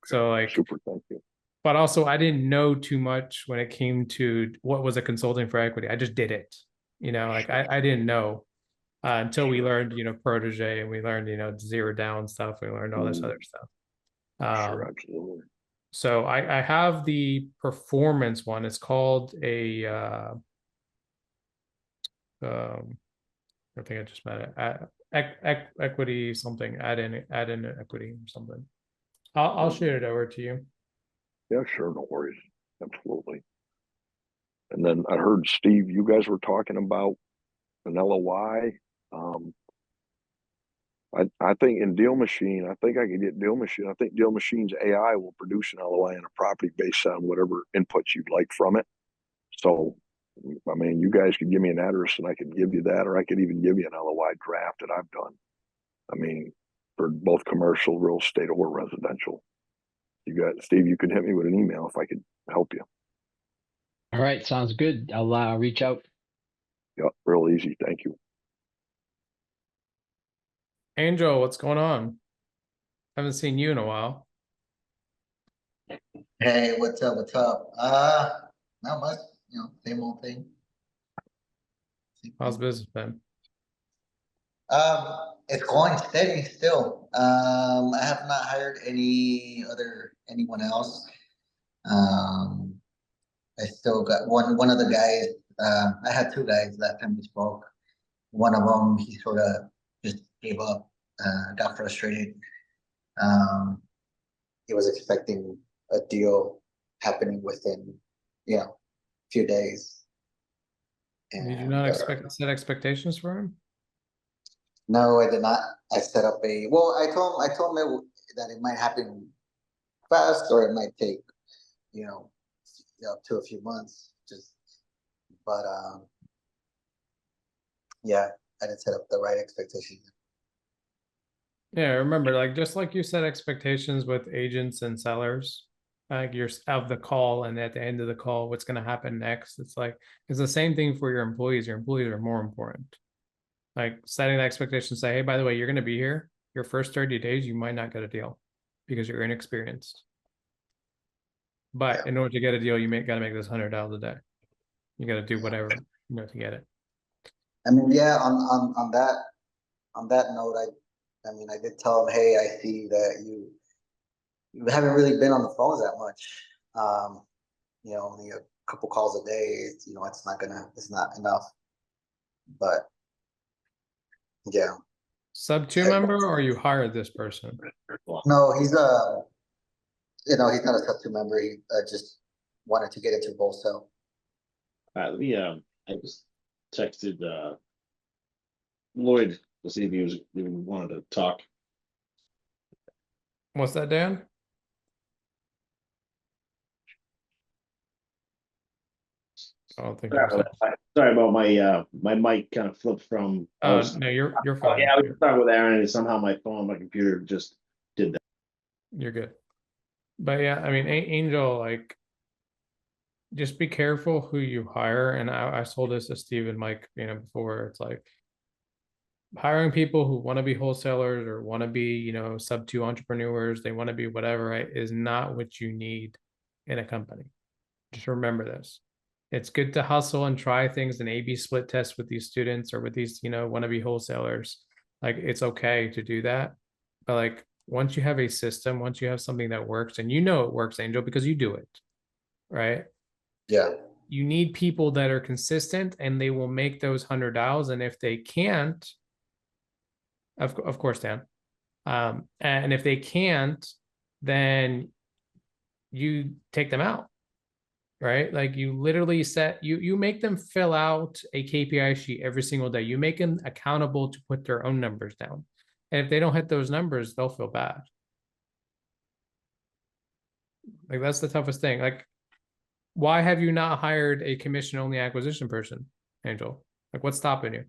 [SPEAKER 1] So like
[SPEAKER 4] super, thank you.
[SPEAKER 1] But also I didn't know too much when it came to what was a consulting for equity. I just did it, you know, like I didn't know until we learned, you know, protege and we learned, you know, zero down stuff. We learned all this other stuff.
[SPEAKER 4] Sure, absolutely.
[SPEAKER 1] So I have the performance one. It's called a I think I just met it. Equity something. Add in equity or something. I'll shoot it over to you.
[SPEAKER 4] Yeah, sure, no worries. Absolutely. And then I heard Steve, you guys were talking about an LOI. I think in Deal Machine, I think I could get Deal Machine. I think Deal Machine's AI will produce an LOI on a property based on whatever inputs you'd like from it. So, I mean, you guys could give me an address and I could give you that, or I could even give you an LOI draft that I've done. I mean, for both commercial, real estate, or residential. You got Steve, you can hit me with an email if I could help you.
[SPEAKER 3] All right, sounds good. I'll reach out.
[SPEAKER 4] Yeah, real easy. Thank you.
[SPEAKER 1] Angel, what's going on? Haven't seen you in a while.
[SPEAKER 6] Hey, what's up? What's up? Not much, you know, same old thing.
[SPEAKER 1] How's business been?
[SPEAKER 6] It's going steady still. I have not hired anyone else. I still got one of the guys. I had two guys last time we spoke. One of them, he sort of just gave up, got frustrated. Um, he was expecting a deal happening within, a few days.
[SPEAKER 1] Did you
[SPEAKER 6] And
[SPEAKER 1] not set expectations for him?
[SPEAKER 6] no, I did not. I set up well, I told him that it might happen fast or it might take, up to a few months. But yeah, I didn't set up the right expectations.
[SPEAKER 1] Yeah, remember, like just like you set expectations with agents and sellers, like you're of the call, and at the end of the call, what's going to happen next? It's the same thing for your employees. Your employees are more important. Like setting the expectation, say, hey, by the way, you're going to be here. Your first 30 days, you might not get a deal because you're inexperienced. But in order to get a deal, you got to make this $100 a day. You got to do whatever to get it.
[SPEAKER 6] I mean, yeah, on that note, I did tell him, hey, I see that you haven't really been on the phones that much. Only a couple calls a day. It's not enough. But yeah.
[SPEAKER 1] Sub 2 member, or you hired this person?
[SPEAKER 6] No, he's he's not a sub 2 member. He just wanted to get into wholesale.
[SPEAKER 5] I just texted Lloyd to see if he wanted to talk.
[SPEAKER 1] What's that, Dan? I don't think.
[SPEAKER 5] Sorry about my mic kind of flipped from.
[SPEAKER 1] No, you're fine.
[SPEAKER 5] Yeah, I was talking with Aaron, and somehow my computer just did that.
[SPEAKER 1] You're good. But yeah, I mean, Angel, like, just be careful who you hire. And I told this to Steve and Mike, before. It's like hiring people who want to be wholesalers or want to be, sub 2 entrepreneurs. They want to be whatever, right? Is not what you need in a company. Just remember this. It's good to hustle and try things and A/B split test with these students or with these, wannabe wholesalers. Like, it's okay to do that. But like, once you have a system, once you have something that works, and it works, Angel, because you do it, right?
[SPEAKER 6] Yeah.
[SPEAKER 1] You need people that are consistent and they will make those $100. And if they can't, of course, Dan. And if they can't, then you take them out. Right? Like you literally you make them fill out a KPI sheet every single day. You make them accountable to put their own numbers down. And if they don't hit those numbers, they'll feel bad. Like that's the toughest thing. Like, why have you not hired a commission only acquisition person, Angel? Like, what's stopping you?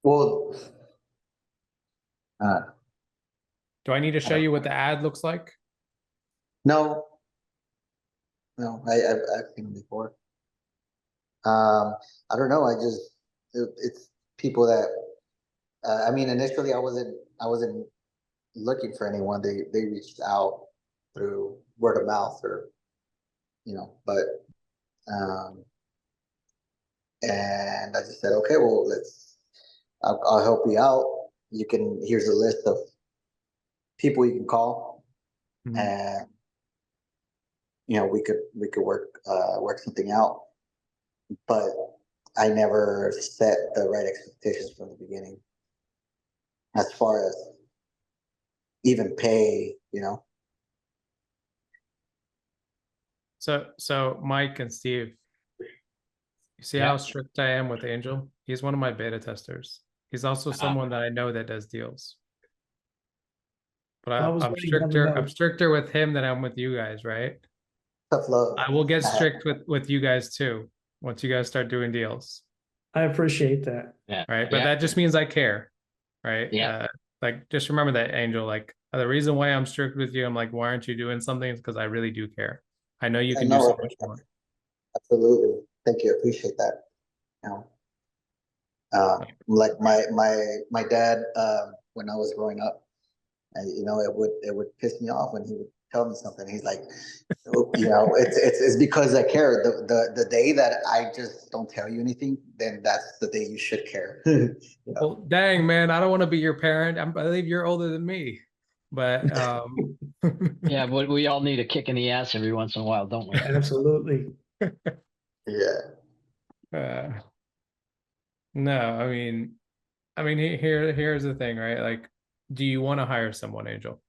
[SPEAKER 6] Well,
[SPEAKER 1] Do I need to show you what the ad looks like?
[SPEAKER 6] no, I've seen them before. I don't know. It's people that, initially I wasn't looking for anyone. They reached out through word of mouth or, but, and I just said, okay, well, I'll help you out. Here's a list of people you can call, and we could work something out. But I never set the right expectations from the beginning, as far as even pay.
[SPEAKER 1] So Mike and Steve, you see how strict I am with Angel? He's one of my beta testers. He's also someone that I know that does deals. But I'm stricter with him than I'm with you guys, right?
[SPEAKER 6] Tough love.
[SPEAKER 1] I will get strict with you guys too, once you guys start doing deals.
[SPEAKER 2] I appreciate that.
[SPEAKER 3] Yeah.
[SPEAKER 1] Right. But that just means I care. Right.
[SPEAKER 3] Yeah.
[SPEAKER 1] Like, just remember that, Angel. Like, the reason why I'm strict with you, I'm like, why aren't you doing something? It's because I really do care. I know you can do so much more.
[SPEAKER 6] Absolutely. Thank you. I appreciate that. Like my dad, when I was growing up, it would piss me off when he would tell me something. He's like, "Oh, you know, it's because I care. The day that I just don't tell you anything, then that's the day you should care." You know?
[SPEAKER 1] Well, dang, man, I don't want to be your parent. I believe you're older than me, but
[SPEAKER 3] Yeah, but we all need a kick in the ass every once in a while, don't we?
[SPEAKER 2] Absolutely.
[SPEAKER 6] Yeah.
[SPEAKER 1] uh, no, I mean, here's the thing, right? Like, do you want to hire someone, Angel?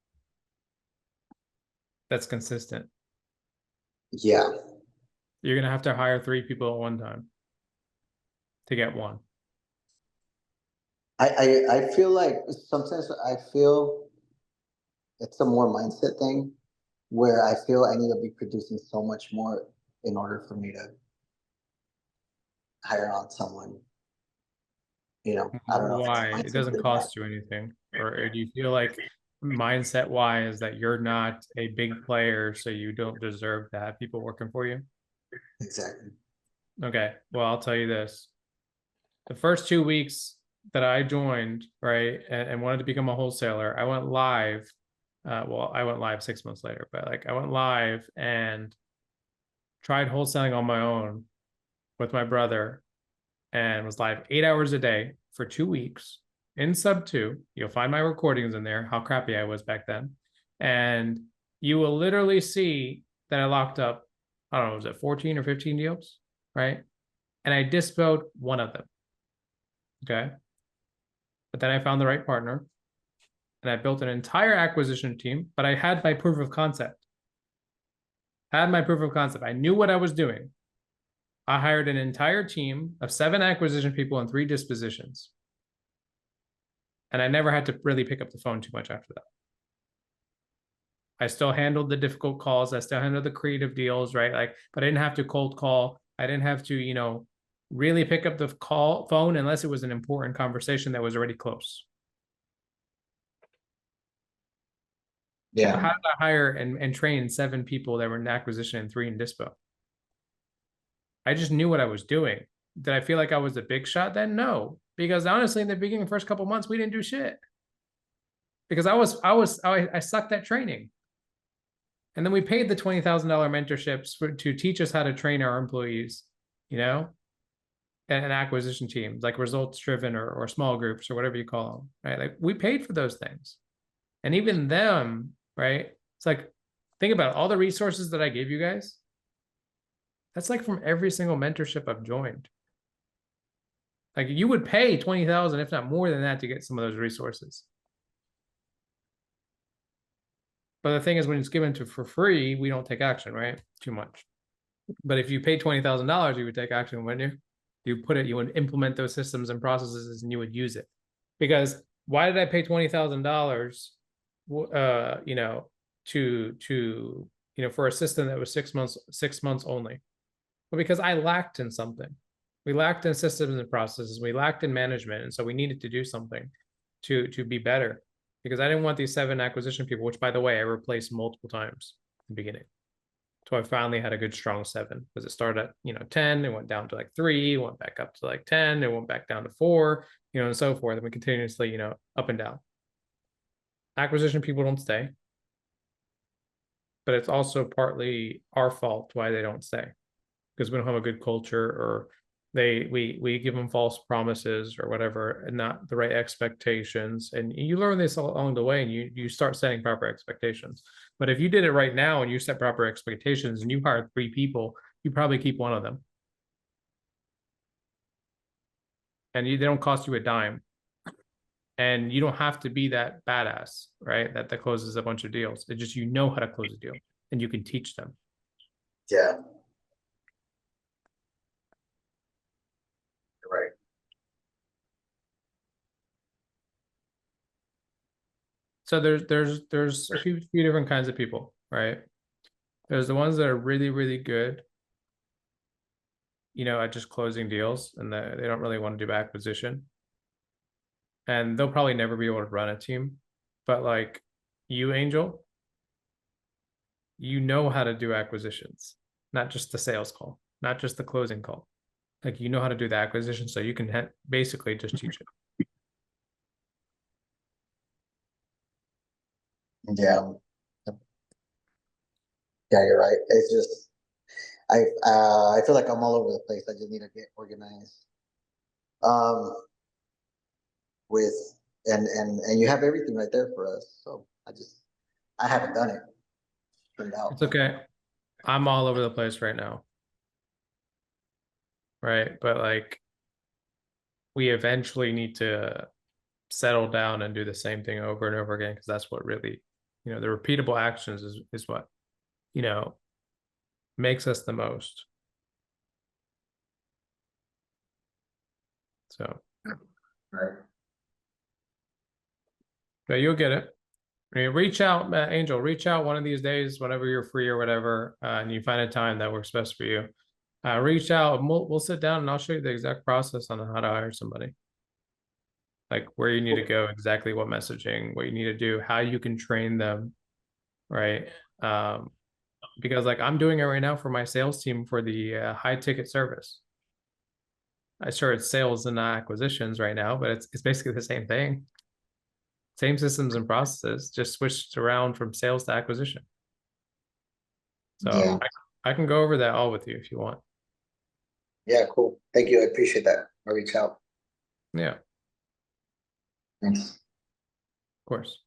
[SPEAKER 1] That's consistent.
[SPEAKER 6] Yeah.
[SPEAKER 1] You're gonna have to hire 3 people at one time to get one.
[SPEAKER 6] I feel like sometimes I feel it's a more mindset thing where I feel I need to be producing so much more in order for me to hire on someone. You know, I don't know if it's a
[SPEAKER 1] Why? It
[SPEAKER 6] mindset
[SPEAKER 1] doesn't
[SPEAKER 6] or not.
[SPEAKER 1] cost you anything. Or do you feel like mindset wise that you're not a big player, so you don't deserve to have people working for you?
[SPEAKER 6] Exactly.
[SPEAKER 1] Okay, well, I'll tell you this. The first 2 weeks that I joined, right, and wanted to become a wholesaler, I went live. Well, I went live 6 months later, but like I went live and tried wholesaling on my own with my brother and was live 8 hours a day for 2 weeks in sub 2. You'll find my recordings in there, how crappy I was back then. And you will literally see that I locked up, I don't know, was it 14 or 15 deals, right? And I disposed one of them. Okay. But then I found the right partner and I built an entire acquisition team, but I had my proof of concept. I knew what I was doing. I hired an entire team of 7 acquisition people and 3 dispositions. And I never had to really pick up the phone too much after that. I still handled the difficult calls. I still handled the creative deals, right? Like, but I didn't have to cold call. I didn't have to, really pick up the phone unless it was an important conversation that was already close.
[SPEAKER 6] Yeah.
[SPEAKER 1] How did I hire and train 7 people that were in acquisition and 3 in dispo? I just knew what I was doing. Did I feel like I was a big shot then? No, because honestly, in the beginning, first couple months, we didn't do shit because I sucked at training. And then we paid the $20,000 mentorships to teach us how to train our employees, and acquisition teams, like results driven or small groups or whatever you call them, right? Like we paid for those things. And even them, right? It's like, think about it, all the resources that I gave you guys. That's like from every single mentorship I've joined. Like you would pay 20,000, if not more than that, to get some of those resources. But the thing is, when it's given to for free, we don't take action, right? Too much. But if you pay $20,000, you would take action, wouldn't you? You would implement those systems and processes, and you would use it. Because why did I pay $20,000? For a system that was 6 months only? Well, because I lacked in something. We lacked in systems and processes. We lacked in management, and so we needed to do something to be better. Because I didn't want these 7 acquisition people, which, by the way, I replaced multiple times in the beginning. So I finally had a good strong 7, because it started at 10, it went down to like 3, went back up to like 10, it went back down to 4, and so forth. And we continuously, up and down. Acquisition people don't stay, but it's also partly our fault why they don't stay, because we don't have a good culture, or we give them false promises or whatever, and not the right expectations. And you learn this along the way, and you start setting proper expectations. But if you did it right now and you set proper expectations and you hired 3 people, you probably keep one of them, and they don't cost you a dime. And you don't have to be that badass, right? That closes a bunch of deals. It's just how to close a deal, and you can teach them.
[SPEAKER 6] Yeah. Right.
[SPEAKER 1] So there's a few different kinds of people, right? There's the ones that are really, really good, at just closing deals, and they don't really want to do acquisition. And they'll probably never be able to run a team. But like you, Angel, you know how to do acquisitions, not just the sales call, not just the closing call. Like you know how to do the acquisition, so you can basically just teach it.
[SPEAKER 6] Yeah. Yeah, you're right. It's just I feel like I'm all over the place. I just need to get organized. Um, with and you have everything right there for us. So I haven't done it. Turned out.
[SPEAKER 1] It's okay. I'm all over the place right now. Right. But like, we eventually need to settle down and do the same thing over and over again, because that's what really, the repeatable actions is what, makes us the most. So,
[SPEAKER 6] Right.
[SPEAKER 1] but you'll get it. I mean, reach out, Angel, reach out one of these days, whenever you're free or whatever, and you find a time that works best for you. Reach out and we'll sit down and I'll show you the exact process on how to hire somebody. Like where you need to go, exactly what messaging, what you need to do, how you can train them, right? Because like I'm doing it right now for my sales team for the high ticket service. I sure it's sales and not acquisitions right now, but it's basically the same thing. Same systems and processes, just switched around from sales to acquisition. So
[SPEAKER 6] Yeah.
[SPEAKER 1] I can go over that all with you if you want.
[SPEAKER 6] Yeah, cool. Thank you. I appreciate that. I'll reach out.
[SPEAKER 1] Yeah, of
[SPEAKER 6] Thanks.
[SPEAKER 1] course.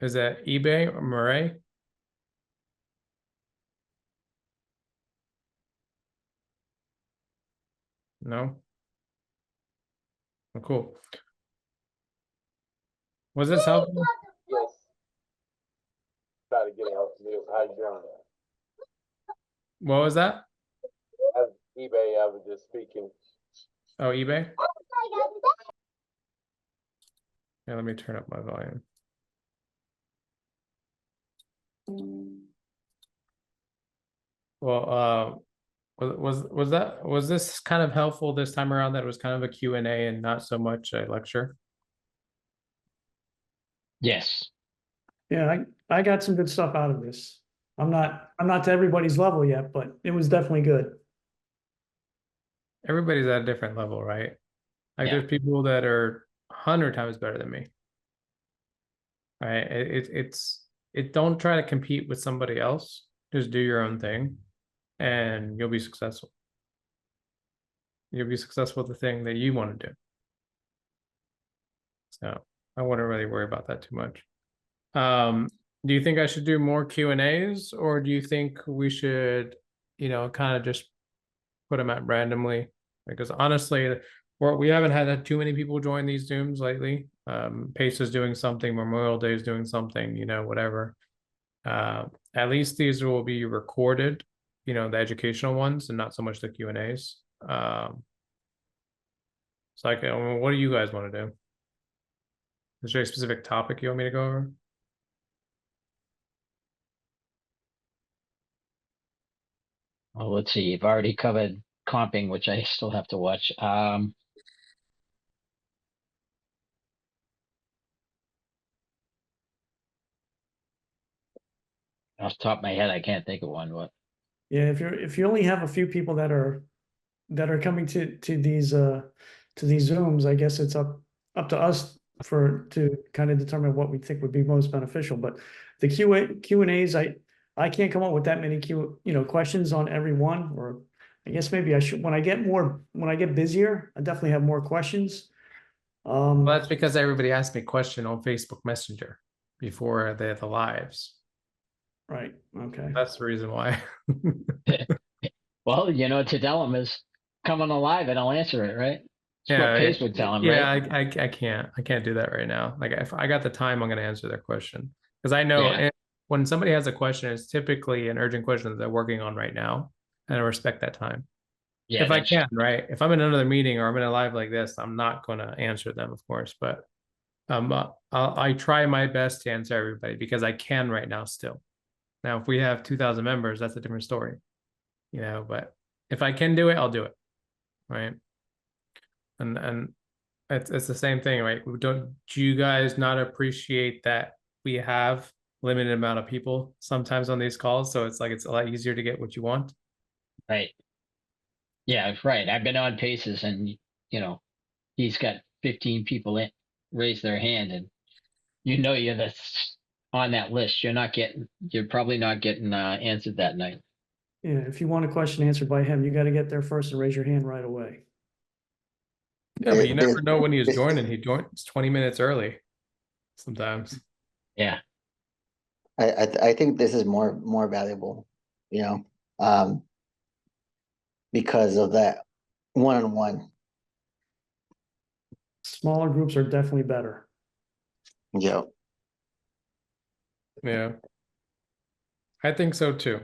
[SPEAKER 1] Is that eBay or Murray? No? Oh, cool. Was this helpful?
[SPEAKER 7] Yes. Try to get out. How you doing?
[SPEAKER 1] What was that?
[SPEAKER 7] As eBay, I was just speaking.
[SPEAKER 1] Oh, eBay? Yeah, let me turn up my volume. Well, was this kind of helpful this time around, that it was kind of a Q&A and not so much a lecture?
[SPEAKER 3] Yes.
[SPEAKER 2] Yeah, I got some good stuff out of this. I'm not to everybody's level yet, but it was definitely good.
[SPEAKER 1] Everybody's at a different level, right? Like
[SPEAKER 3] Yeah.
[SPEAKER 1] there's people that are 100 times better than me. Right? It don't try to compete with somebody else. Just do your own thing and you'll be successful. You'll be successful with the thing that you want to do. So I wouldn't really worry about that too much. Do you think I should do more Q&As, or do you think we should, kind of just put them at randomly? Because honestly, we haven't had too many people join these Zooms lately. Pace is doing something, Memorial Day is doing something, whatever. At least these will be recorded, the educational ones, and not so much the Q&As. So like, what do you guys want to do? Is there a specific topic you want me to go over?
[SPEAKER 3] Well, let's see. You've already covered comping, which I still have to watch. Off the top of my head, I can't think of one. What?
[SPEAKER 2] Yeah, if you only have a few people that are coming to these Zooms, I guess it's up to us to kind of determine what we think would be most beneficial. But the Q&As, I can't come up with that many questions on every one, or I guess maybe I should, when I get busier, I definitely have more questions.
[SPEAKER 1] Well, that's because everybody asked me a question on Facebook Messenger before the lives.
[SPEAKER 2] Right. Okay.
[SPEAKER 1] That's the reason why.
[SPEAKER 3] Well, to tell them is coming alive and I'll answer it, right? That's what Pace would tell them, right?
[SPEAKER 1] I can't do that right now. Like if I got the time, I'm going to answer their question, because I know when somebody has a question, it's typically an urgent question that they're working on right now, and I respect that time.
[SPEAKER 3] Yeah,
[SPEAKER 1] if I can, right? If I'm in another meeting or I'm in a live like this, I'm not going to answer them, of course, but I try my best to answer everybody because I can right now still. Now, if we have 2,000 members, that's a different story, but if I can do it, I'll do it, right? And it's the same thing, right? Do you guys not appreciate that we have limited amount of people sometimes on these calls? So it's a lot easier to get what you want.
[SPEAKER 3] Right. Yeah, right. I've been on Paces, and he's got 15 people raise their hand, and you're the on that list, you're probably not getting answered that night.
[SPEAKER 2] Yeah, if you want a question answered by him, you got to get there first and raise your hand right away.
[SPEAKER 1] Yeah, but you never know when he's
[SPEAKER 6] this-
[SPEAKER 1] joining. He joins 20 minutes early sometimes.
[SPEAKER 3] Yeah.
[SPEAKER 6] I think this is more valuable, you know, because of that one-on-one.
[SPEAKER 2] Smaller groups are definitely better.
[SPEAKER 6] Yeah.
[SPEAKER 1] Yeah. I think so too.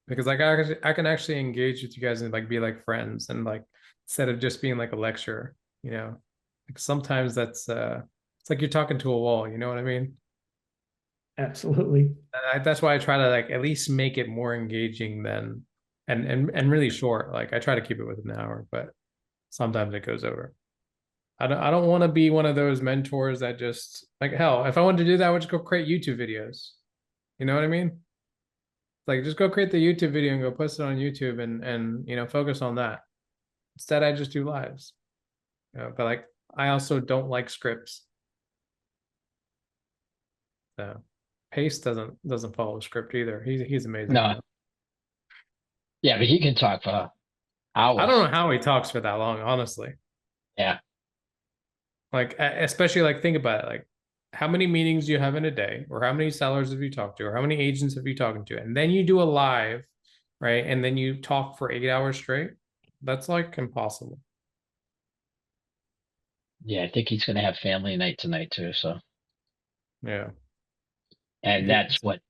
[SPEAKER 1] Because like I can actually engage with you guys and like be like friends and like instead of just being like a lecturer, you know. Like sometimes that's it's like you're talking to a wall, you know what I mean?
[SPEAKER 2] Absolutely.
[SPEAKER 1] That's why I try to like at least make it more engaging than and really short. Like I try to keep it within an hour, but sometimes it goes over. I don't want to be one of those mentors that just like hell, if I wanted to do that, I would just go create YouTube videos. You know what I mean? Like just go create the YouTube video and go post it on YouTube and you know focus on that. Instead, I just do lives. You know, but like I also don't like scripts. So Pace doesn't follow script either. He's amazing.
[SPEAKER 3] No. Yeah, but he can talk for hours.
[SPEAKER 1] I don't know how he talks for that long, honestly.
[SPEAKER 3] Yeah.
[SPEAKER 1] Like especially like think about it, like how many meetings do you have in a day, or how many sellers have you talked to, or how many agents have you talked to, and then you do a live, right? And then you talk for 8 hours straight. That's like impossible.
[SPEAKER 3] Yeah, I think he's gonna have family night tonight too. So,
[SPEAKER 1] Yeah,
[SPEAKER 3] and that's what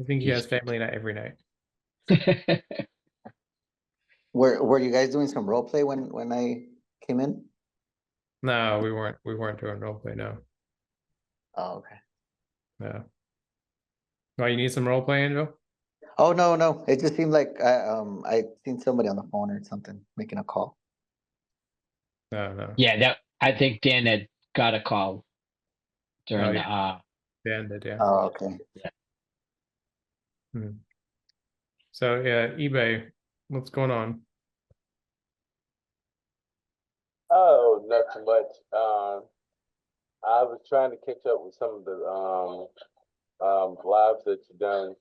[SPEAKER 1] I think he has family night every night.
[SPEAKER 6] Were you guys doing some role play when I came in?
[SPEAKER 1] No, we weren't doing role play. No,
[SPEAKER 6] Oh, okay.
[SPEAKER 1] no. Oh, you need some role play, Angel?
[SPEAKER 6] Oh, no. It just seemed like I seen somebody on the phone or something making a call.
[SPEAKER 1] No.
[SPEAKER 3] Yeah, that I think Dan had got a call during
[SPEAKER 1] Oh,
[SPEAKER 3] the
[SPEAKER 1] yeah. The end did, yeah.
[SPEAKER 6] Oh, okay.
[SPEAKER 1] So yeah, eBay, what's going on?
[SPEAKER 7] Oh, not too much. I was trying to catch up with some of the lives that you've done.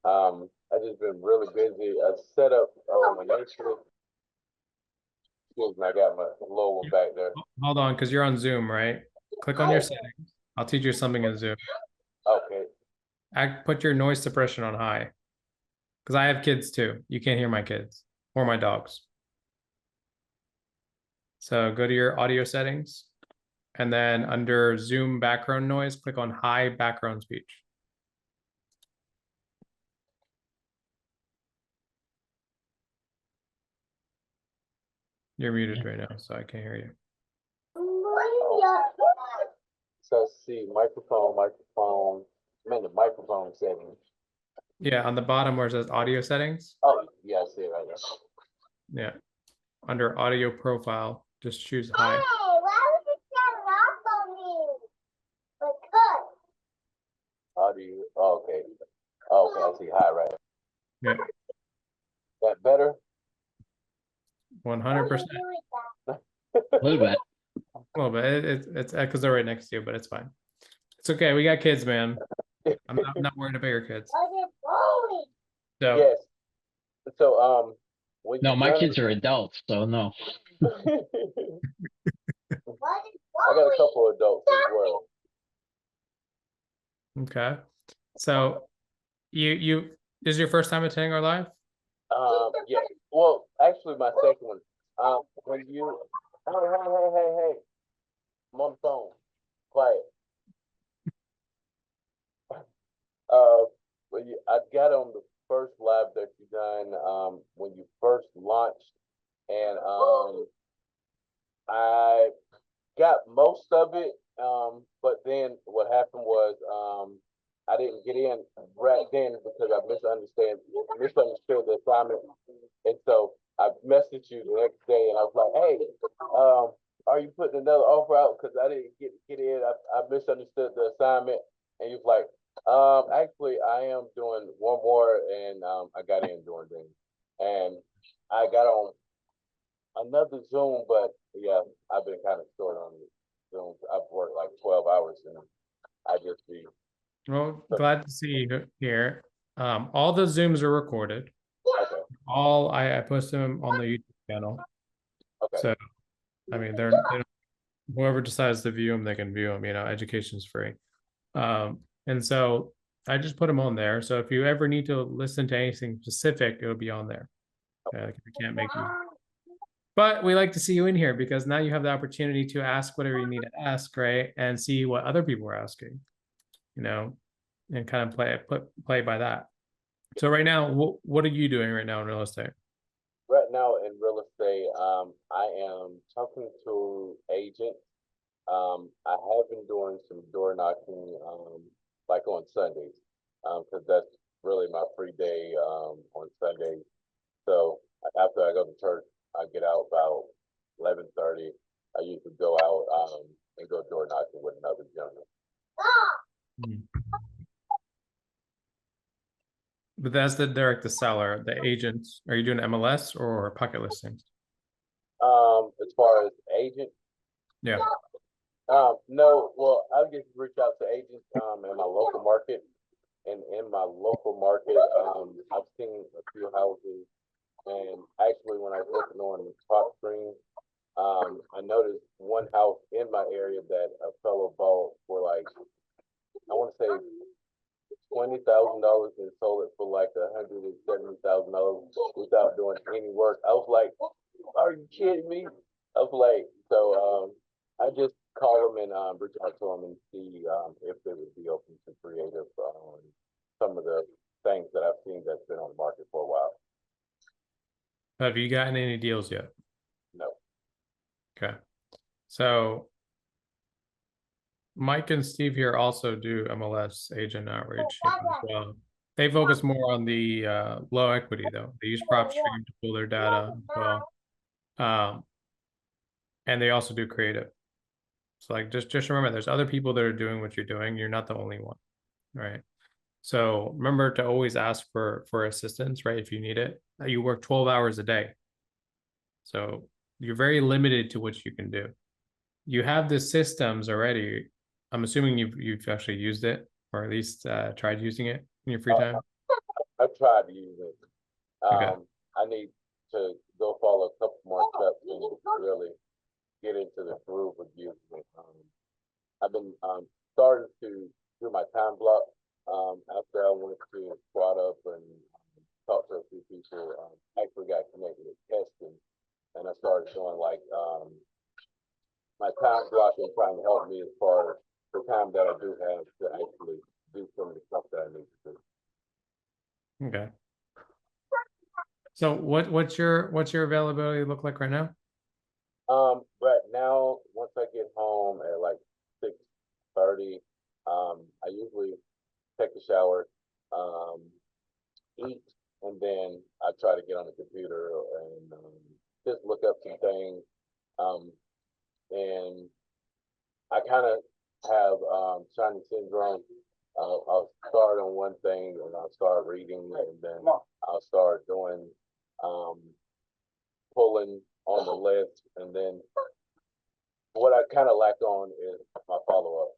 [SPEAKER 7] I just been really busy. I set up initially. Excuse me, I got my little one back there.
[SPEAKER 1] Hold on, because you're on Zoom, right? Click on your settings. I'll teach you something in Zoom.
[SPEAKER 7] Okay.
[SPEAKER 1] Put your noise suppression on high. Because I have kids too. You can't hear my kids or my dogs. So go to your audio settings. And then under Zoom background noise, click on high background speech. You're muted right now, so I can't hear you.
[SPEAKER 7] So see, microphone. I'm in the microphone settings.
[SPEAKER 1] Yeah, on the bottom where it says audio settings.
[SPEAKER 7] Oh, yeah, I see it right there.
[SPEAKER 1] Yeah. Under audio profile, just choose high.
[SPEAKER 7] Audio. Oh, okay. Okay, I see high right.
[SPEAKER 1] Yeah.
[SPEAKER 7] That better?
[SPEAKER 1] 100%.
[SPEAKER 3] a little bit.
[SPEAKER 1] Well, but it's because they're right next to you, but it's fine. It's okay. We got kids, man. I'm not worried about your kids. So
[SPEAKER 7] Yes. So when
[SPEAKER 3] No,
[SPEAKER 7] you
[SPEAKER 3] my
[SPEAKER 7] done-
[SPEAKER 3] kids are adults, so no.
[SPEAKER 7] I got a couple of adults as well.
[SPEAKER 1] okay. So you this is your first time attending our live?
[SPEAKER 7] Yeah. Well, actually, my second one. When you, hey, I'm on the phone. Quiet. When I got on the first live that you done, when you first launched, and I got most of it. But then what happened was, I didn't get in right then because I misunderstood the assignment. And so I messaged you the next day and I was like, hey, are you putting another offer out? Because I didn't get in. I misunderstood the assignment. And you was like, actually I am doing one more, and I got in doing things. And I got on another Zoom, but yeah, I've been kind of short on it. Zoom. I've worked like 12 hours and I just be
[SPEAKER 1] Well, glad to see you here. All the Zooms are recorded.
[SPEAKER 7] Okay,
[SPEAKER 1] All I post them on the YouTube channel.
[SPEAKER 7] okay.
[SPEAKER 1] So, I mean, whoever decides to view them, they can view them. You know, education's free. And so I just put them on there. So if you ever need to listen to anything specific, it'll be on there. Like if you can't make you. But we like to see you in here because now you have the opportunity to ask whatever you need to ask, right? And see what other people are asking, you know, and kind of play by that. So right now, what are you doing right now in real estate?
[SPEAKER 7] Right now in real estate, I am talking to agents. I have been doing some door knocking, like on Sundays, because that's really my free day, on Sundays. So after I go to church, I get out about 11:30. I usually go out, and go door knocking with another gentleman.
[SPEAKER 1] But that's the direct to seller, the agent. Are you doing MLS or pocket listings?
[SPEAKER 7] As far as agent,
[SPEAKER 1] Yeah.
[SPEAKER 7] no, well, I just reach out to agents, in my local market. And in my local market, I've seen a few houses. And actually, when I was looking on the top screen, I noticed one house in my area that a fellow bought for like, I want to say $20,000 and sold it for like $170,000 without doing any work. I was like, are you kidding me? I was like, so I just call them and reach out to them and see if they would be open to creative on some of the things that I've seen that's been on the market for a while.
[SPEAKER 1] Have you gotten any deals yet?
[SPEAKER 7] No.
[SPEAKER 1] Okay. So Mike and Steve here also do MLS agent outreach as well. They focus more on the low equity though. They use PropStream to pull their data as well. And they also do creative. So like just remember there's other people that are doing what you're doing. You're not the only one, right? So remember to always ask for assistance, right? If you need it. You work 12 hours a day. So you're very limited to what you can do. You have the systems already. I'm assuming you've actually used it or at least tried using it in your free time.
[SPEAKER 7] I tried to use it.
[SPEAKER 1] Okay.
[SPEAKER 7] I need to go follow a couple more steps and really get into the groove of using it. I've been starting to do my time block. After I went to squat up and talk to a few people, actually got connected with testing, and I started doing like my time blocking, trying to help me as far as the time that I do have to actually do some of the stuff that I need to do.
[SPEAKER 1] Okay. So what's your availability look like right now?
[SPEAKER 7] Right now, once I get home at like 6:30, I usually take a shower, eat, and then I try to get on the computer and just look up some things. And I kind of have shiny syndrome. I'll start on one thing and I'll start reading, and then I'll start doing pulling on the list, and then what I kind of lack on is my follow up,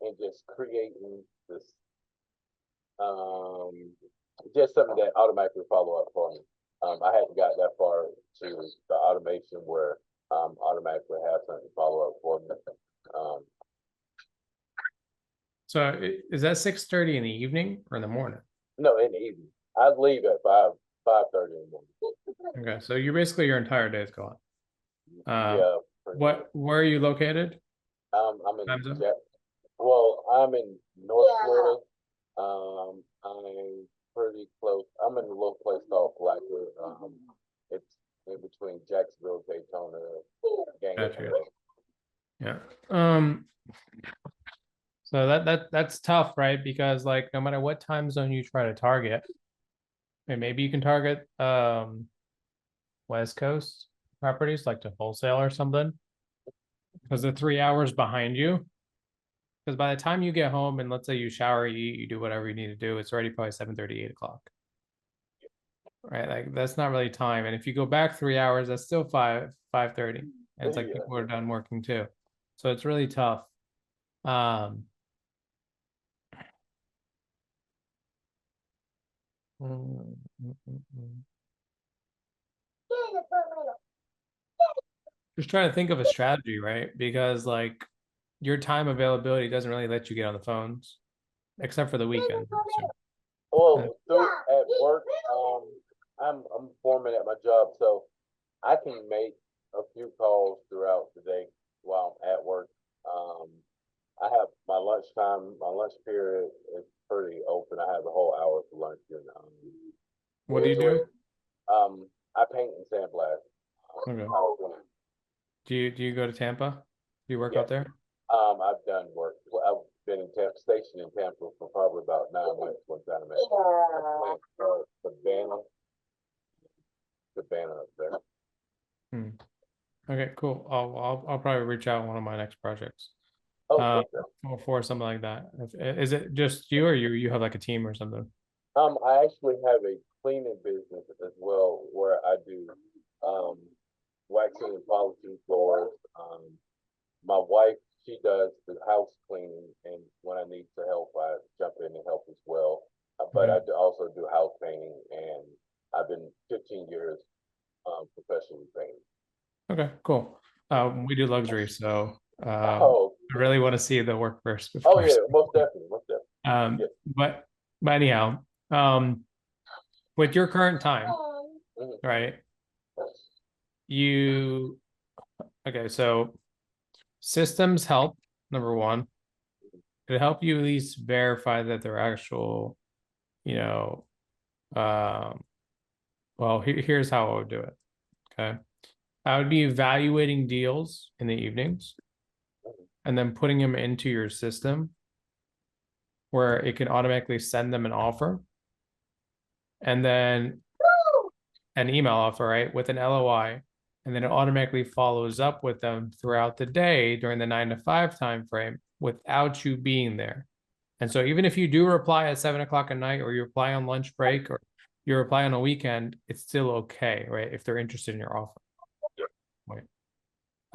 [SPEAKER 7] and just creating this, just something that automatically follow up for me. I hadn't got that far to the automation where automatically have something follow up for me.
[SPEAKER 1] So is that 6:30 in the evening or in the morning?
[SPEAKER 7] No, in the evening. I leave at 5:30 in the morning.
[SPEAKER 1] Okay, so you basically your entire day is gone.
[SPEAKER 7] Yeah.
[SPEAKER 1] Where are you located?
[SPEAKER 7] I'm in I'm in North Florida. I'm pretty close. I'm in a little place called Blackwood. It's in between Jacksonville, Daytona,
[SPEAKER 1] Gotcha. Yeah. So that's tough, right? Because like no matter what time zone you try to target, and maybe you can target West Coast properties like to wholesale or something, because they're 3 hours behind you. Because by the time you get home and let's say you shower, you eat, you do whatever you need to do, it's already probably 7:30, 8 o'clock. Right? Like that's not really time. And if you go back 3 hours, that's still 5:30. And it's like people are done working too. So it's really tough. Just trying to think of a strategy, right? Because like your time availability doesn't really let you get on the phones, except for the weekend.
[SPEAKER 7] Well, at work, I'm foreman at my job, so I can make a few calls throughout the day while I'm at work. I have my lunchtime, my lunch period is pretty open. I have a whole hour for lunch, and
[SPEAKER 1] What do you do?
[SPEAKER 7] I paint and sandblast.
[SPEAKER 1] Okay.
[SPEAKER 7] California.
[SPEAKER 1] Do you go to Tampa? Do you work
[SPEAKER 7] Yeah.
[SPEAKER 1] out there?
[SPEAKER 7] I've done work. Well, I've been in Tampa Station in Tampa for probably about 9 months. One time I met the banner up there.
[SPEAKER 1] Okay, cool. I'll probably reach out on one of my next projects.
[SPEAKER 7] Oh, okay.
[SPEAKER 1] For something like that. Is it just you, or you have like a team or something?
[SPEAKER 7] I actually have a cleaning business as well, where I do waxing and polishing floors. My wife, she does the house cleaning, and when I need to help, I jump in and help as well. But I also do house painting, and I've been 15 years professionally painting.
[SPEAKER 1] Okay, cool. We do luxury, so I really want to see the work first.
[SPEAKER 7] Oh yeah, most definitely, most definitely.
[SPEAKER 1] Yeah. But anyhow, with your current time, right? Okay, so systems help, number one. It'll help you at least verify that they're actual, well, here's how I would do it. Okay. I would be evaluating deals in the evenings and then putting them into your system where it can automatically send them an offer and then an email offer, right, with an LOI. And then it automatically follows up with them throughout the day during the 9 to 5 time frame without you being there. And so even if you do reply at 7 o'clock at night, or you reply on lunch break, or you reply on a weekend, it's still okay, right? If they're interested in your offer. Right.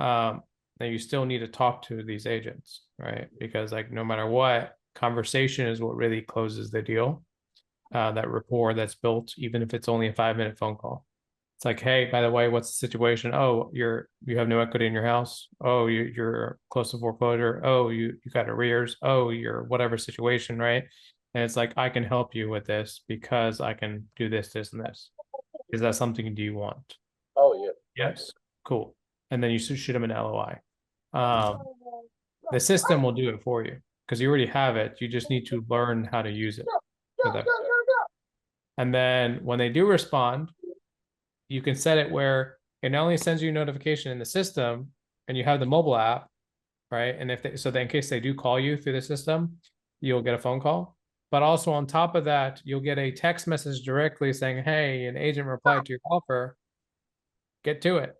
[SPEAKER 1] Now you still need to talk to these agents, right? Because like no matter what, conversation is what really closes the deal. That rapport that's built, even if it's only a 5-minute phone call. It's like, hey, by the way, what's the situation? Oh, you have no equity in your house. Oh, you're close to foreclosure. Oh, you got arrears. Oh, you're whatever situation, right? And it's like, I can help you with this because I can do this, this, and this. Is that something do you want?
[SPEAKER 7] Oh yeah.
[SPEAKER 1] Yes. Cool. And then you shoot them an LOI. The system will do it for you because you already have it. You just need to learn how to use it. And then when they do respond, you can set it where it not only sends you a notification in the system and you have the mobile app, right? And if so that in case they do call you through the system, you'll get a phone call. But also on top of that, you'll get a text message directly saying, hey, an agent replied to your offer, get to it,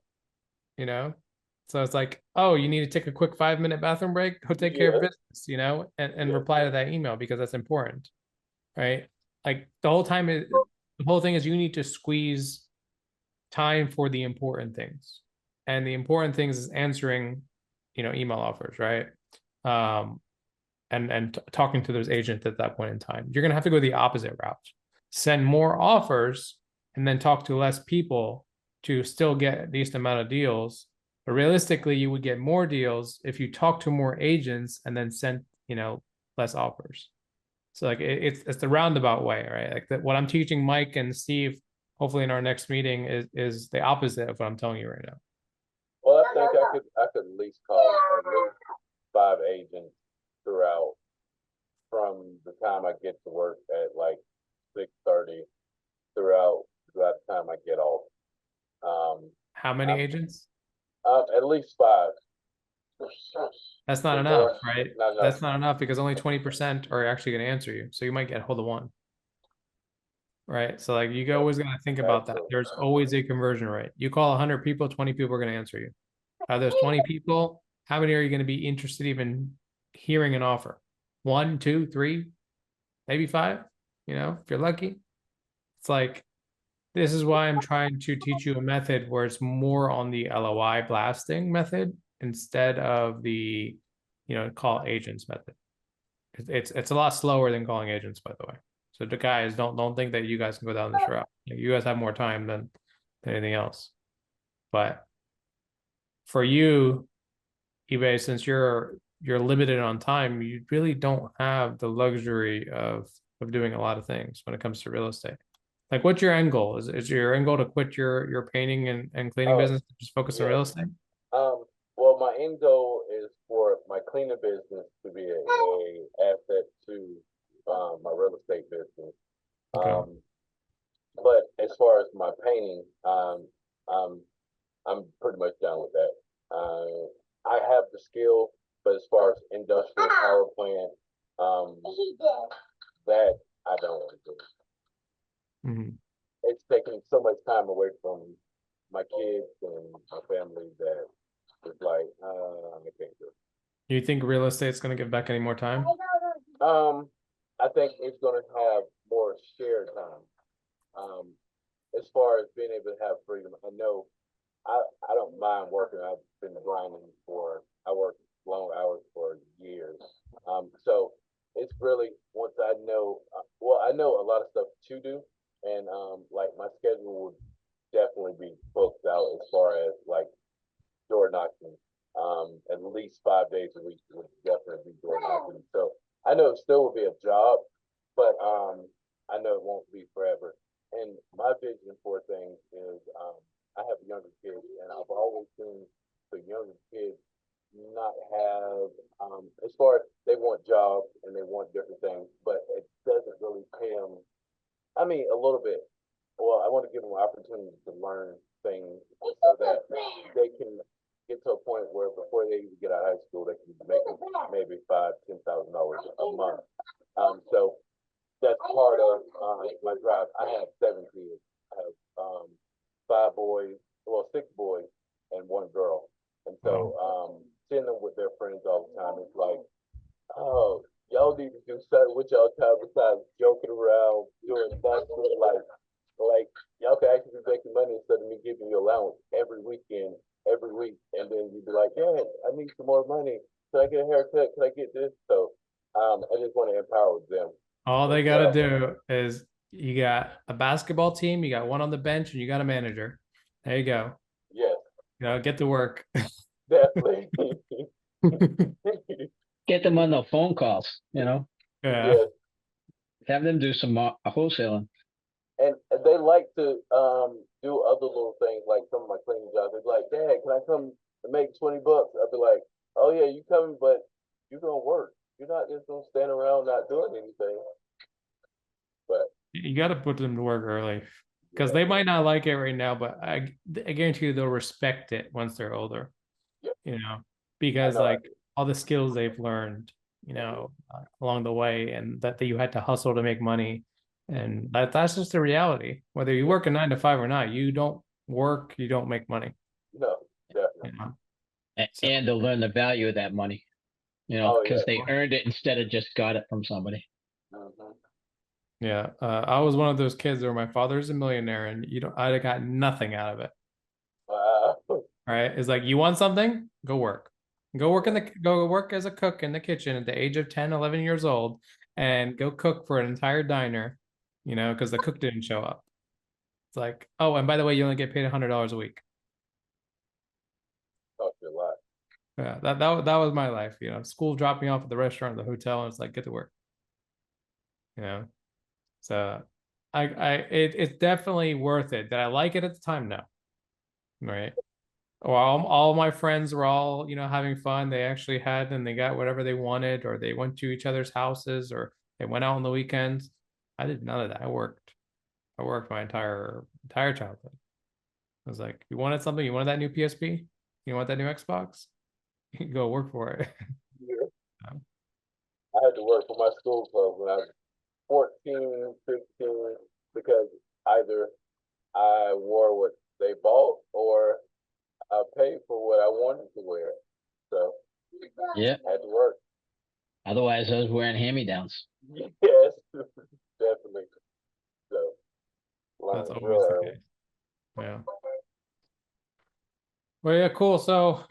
[SPEAKER 1] So it's like, oh, you need to take a quick 5-minute bathroom break, go take care of business, and reply to that email because that's important, right? Like the whole thing is you need to squeeze time for the important things, and the important things is answering email offers, right? And talking to those agents at that point in time. You're gonna have to go the opposite route, send more offers and then talk to less people to still get a decent amount of deals. But realistically, you would get more deals if you talk to more agents and then send less offers. So like it's the roundabout way, right? Like what I'm teaching Mike and Steve, hopefully in our next meeting, is the opposite of what I'm telling you right now.
[SPEAKER 7] Well, I think I could at least call at least 5 agents throughout from the time I get to work at like 6:30 throughout the time I get off.
[SPEAKER 1] How many agents?
[SPEAKER 7] At least 5.
[SPEAKER 1] That's not enough, right? That's not enough because only 20% are actually going to answer you. So you might get hold of 1. Right. So like you always got to think about that. There's always a conversion rate. You call 100 people, 20 people are going to answer you. Out of those 20 people, how many are you going to be interested even hearing an offer? 1, 2, 3, maybe 5, if you're lucky. It's like, this is why I'm trying to teach you a method where it's more on the LOI blasting method instead of the, call agents method. It's a lot slower than calling agents, by the way. So the guys, don't think that you guys can go down this route. You guys have more time than anything else. But for you, eBay, since you're limited on time, you really don't have the luxury of doing a lot of things when it comes to real estate. Like, what's your end goal? Is your end goal to quit your painting and cleaning
[SPEAKER 7] Oh,
[SPEAKER 1] business and just focus on
[SPEAKER 7] yeah.
[SPEAKER 1] real estate?
[SPEAKER 7] Well, my end goal is for my cleaning business to be a asset to my real estate business.
[SPEAKER 1] Okay.
[SPEAKER 7] But as far as my painting, I'm pretty much done with that. I have the skill, but as far as industrial power plant, that I don't want to do.
[SPEAKER 1] Mhm.
[SPEAKER 7] It's taking so much time away from my kids and my family that it's like, I can't do it.
[SPEAKER 1] You think real estate's going to give back any more time?
[SPEAKER 7] I think it's going to have more shared time. As far as being able to have freedom, I know I don't mind working. I've been grinding I worked long hours for years. So it's really, once I know, well, I know a lot of stuff to do, and like my schedule would definitely be booked out as far as like door knocking. At least 5 days a week would definitely be door knocking. So I know it still will be a job, but I know it won't be forever. And my vision for things is I have younger kids, and I've always seen the younger kids not have as far as they want jobs and they want different things, but it doesn't really pay them. I mean, a little bit. Well, I want to give them opportunities to learn things so that they can get to a point where before they even get out of high school, they can make maybe $5,000-$10,000 a month. So that's part of my drive. I have 7 kids. I have 5 boys, well, 6 boys and 1 girl. And so seeing them with their friends all the time, it's like, oh, y'all need to do something with y'all time besides joking around, doing nothing. Like y'all can actually be making money instead of me giving you allowance every weekend, every week, and then you'd be like, yeah, I need some more money. Can I get a haircut? Can I get this? So I just want to empower them.
[SPEAKER 1] All they got to do is you got a basketball team, you got one on the bench, and you got a manager. There you go.
[SPEAKER 7] Yes,
[SPEAKER 1] Get to work.
[SPEAKER 7] definitely.
[SPEAKER 3] Get them on the phone calls,
[SPEAKER 1] Yeah.
[SPEAKER 7] Yes.
[SPEAKER 3] have them do some wholesaling.
[SPEAKER 7] And they like to do other little things, like some of my cleaning jobs. They're like, Dad, can I come and make $20? I'll be like, oh yeah, you coming, but you're gonna work. You're not just gonna stand around not doing anything. But
[SPEAKER 1] You got to put them to work early because they might not like it right now, but I guarantee you they'll respect it once they're older.
[SPEAKER 7] Yeah.
[SPEAKER 1] Because
[SPEAKER 7] I know.
[SPEAKER 1] like all the skills they've learned, along the way, and that you had to hustle to make money, and that's just the reality. Whether you work a 9 to 5 or not, you don't work, you don't make money.
[SPEAKER 7] No, definitely.
[SPEAKER 3] And they'll learn the value of that money, because they earned it instead of just got it from somebody.
[SPEAKER 7] Mhm.
[SPEAKER 1] Yeah, I was one of those kids where my father's a millionaire, and I got nothing out of it.
[SPEAKER 7] Wow.
[SPEAKER 1] All right, it's like, you want something? Go work. Go work as a cook in the kitchen at the age of 10, 11 years old, and go cook for an entire diner, because the cook didn't show up. It's like, oh, and by the way, you only get paid $100 a week.
[SPEAKER 7] Talk to you a lot.
[SPEAKER 1] Yeah, that was my life. School dropped me off at the restaurant, the hotel, and it's like, get to work. So it's definitely worth it. Did I like it at the time? No. Right. Or all my friends were all, having fun. They actually had, and they got whatever they wanted, or they went to each other's houses, or they went out on the weekends. I did none of that. I worked my entire childhood. I was like, you wanted something? You wanted that new PSP? You want that new Xbox? You go work for it.
[SPEAKER 7] Yeah. I had to work for my school club when I was 14, 15, because either I wore what they bought or I paid for what I wanted to wear. So
[SPEAKER 3] Yeah.
[SPEAKER 7] I had to work.
[SPEAKER 3] Otherwise, I was wearing hand-me-downs.
[SPEAKER 7] Yes, definitely. So
[SPEAKER 1] That's always the case. Yeah. Well, yeah, cool. So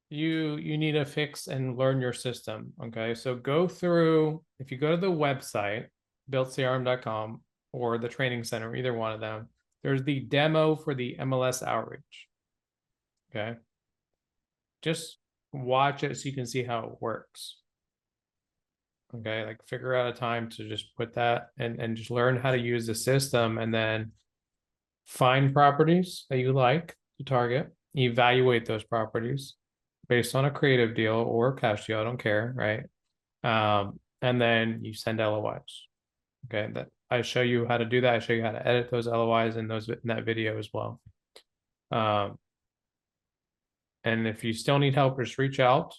[SPEAKER 1] you need to fix and learn your system. Okay, so go through, if you go to the website builtcrm.com or the training center, either one of them, there's the demo for the MLS outreach. Okay, just watch it so you can see how it works. Okay, like figure out a time to just put that and just learn how to use the system, and then find properties that you like to target, evaluate those properties based on a creative deal or cash deal, I don't care, right? And then you send LOIs. Okay, that I show you how to do that. I show you how to edit those LOIs in that video as well. And if you still need help, just reach out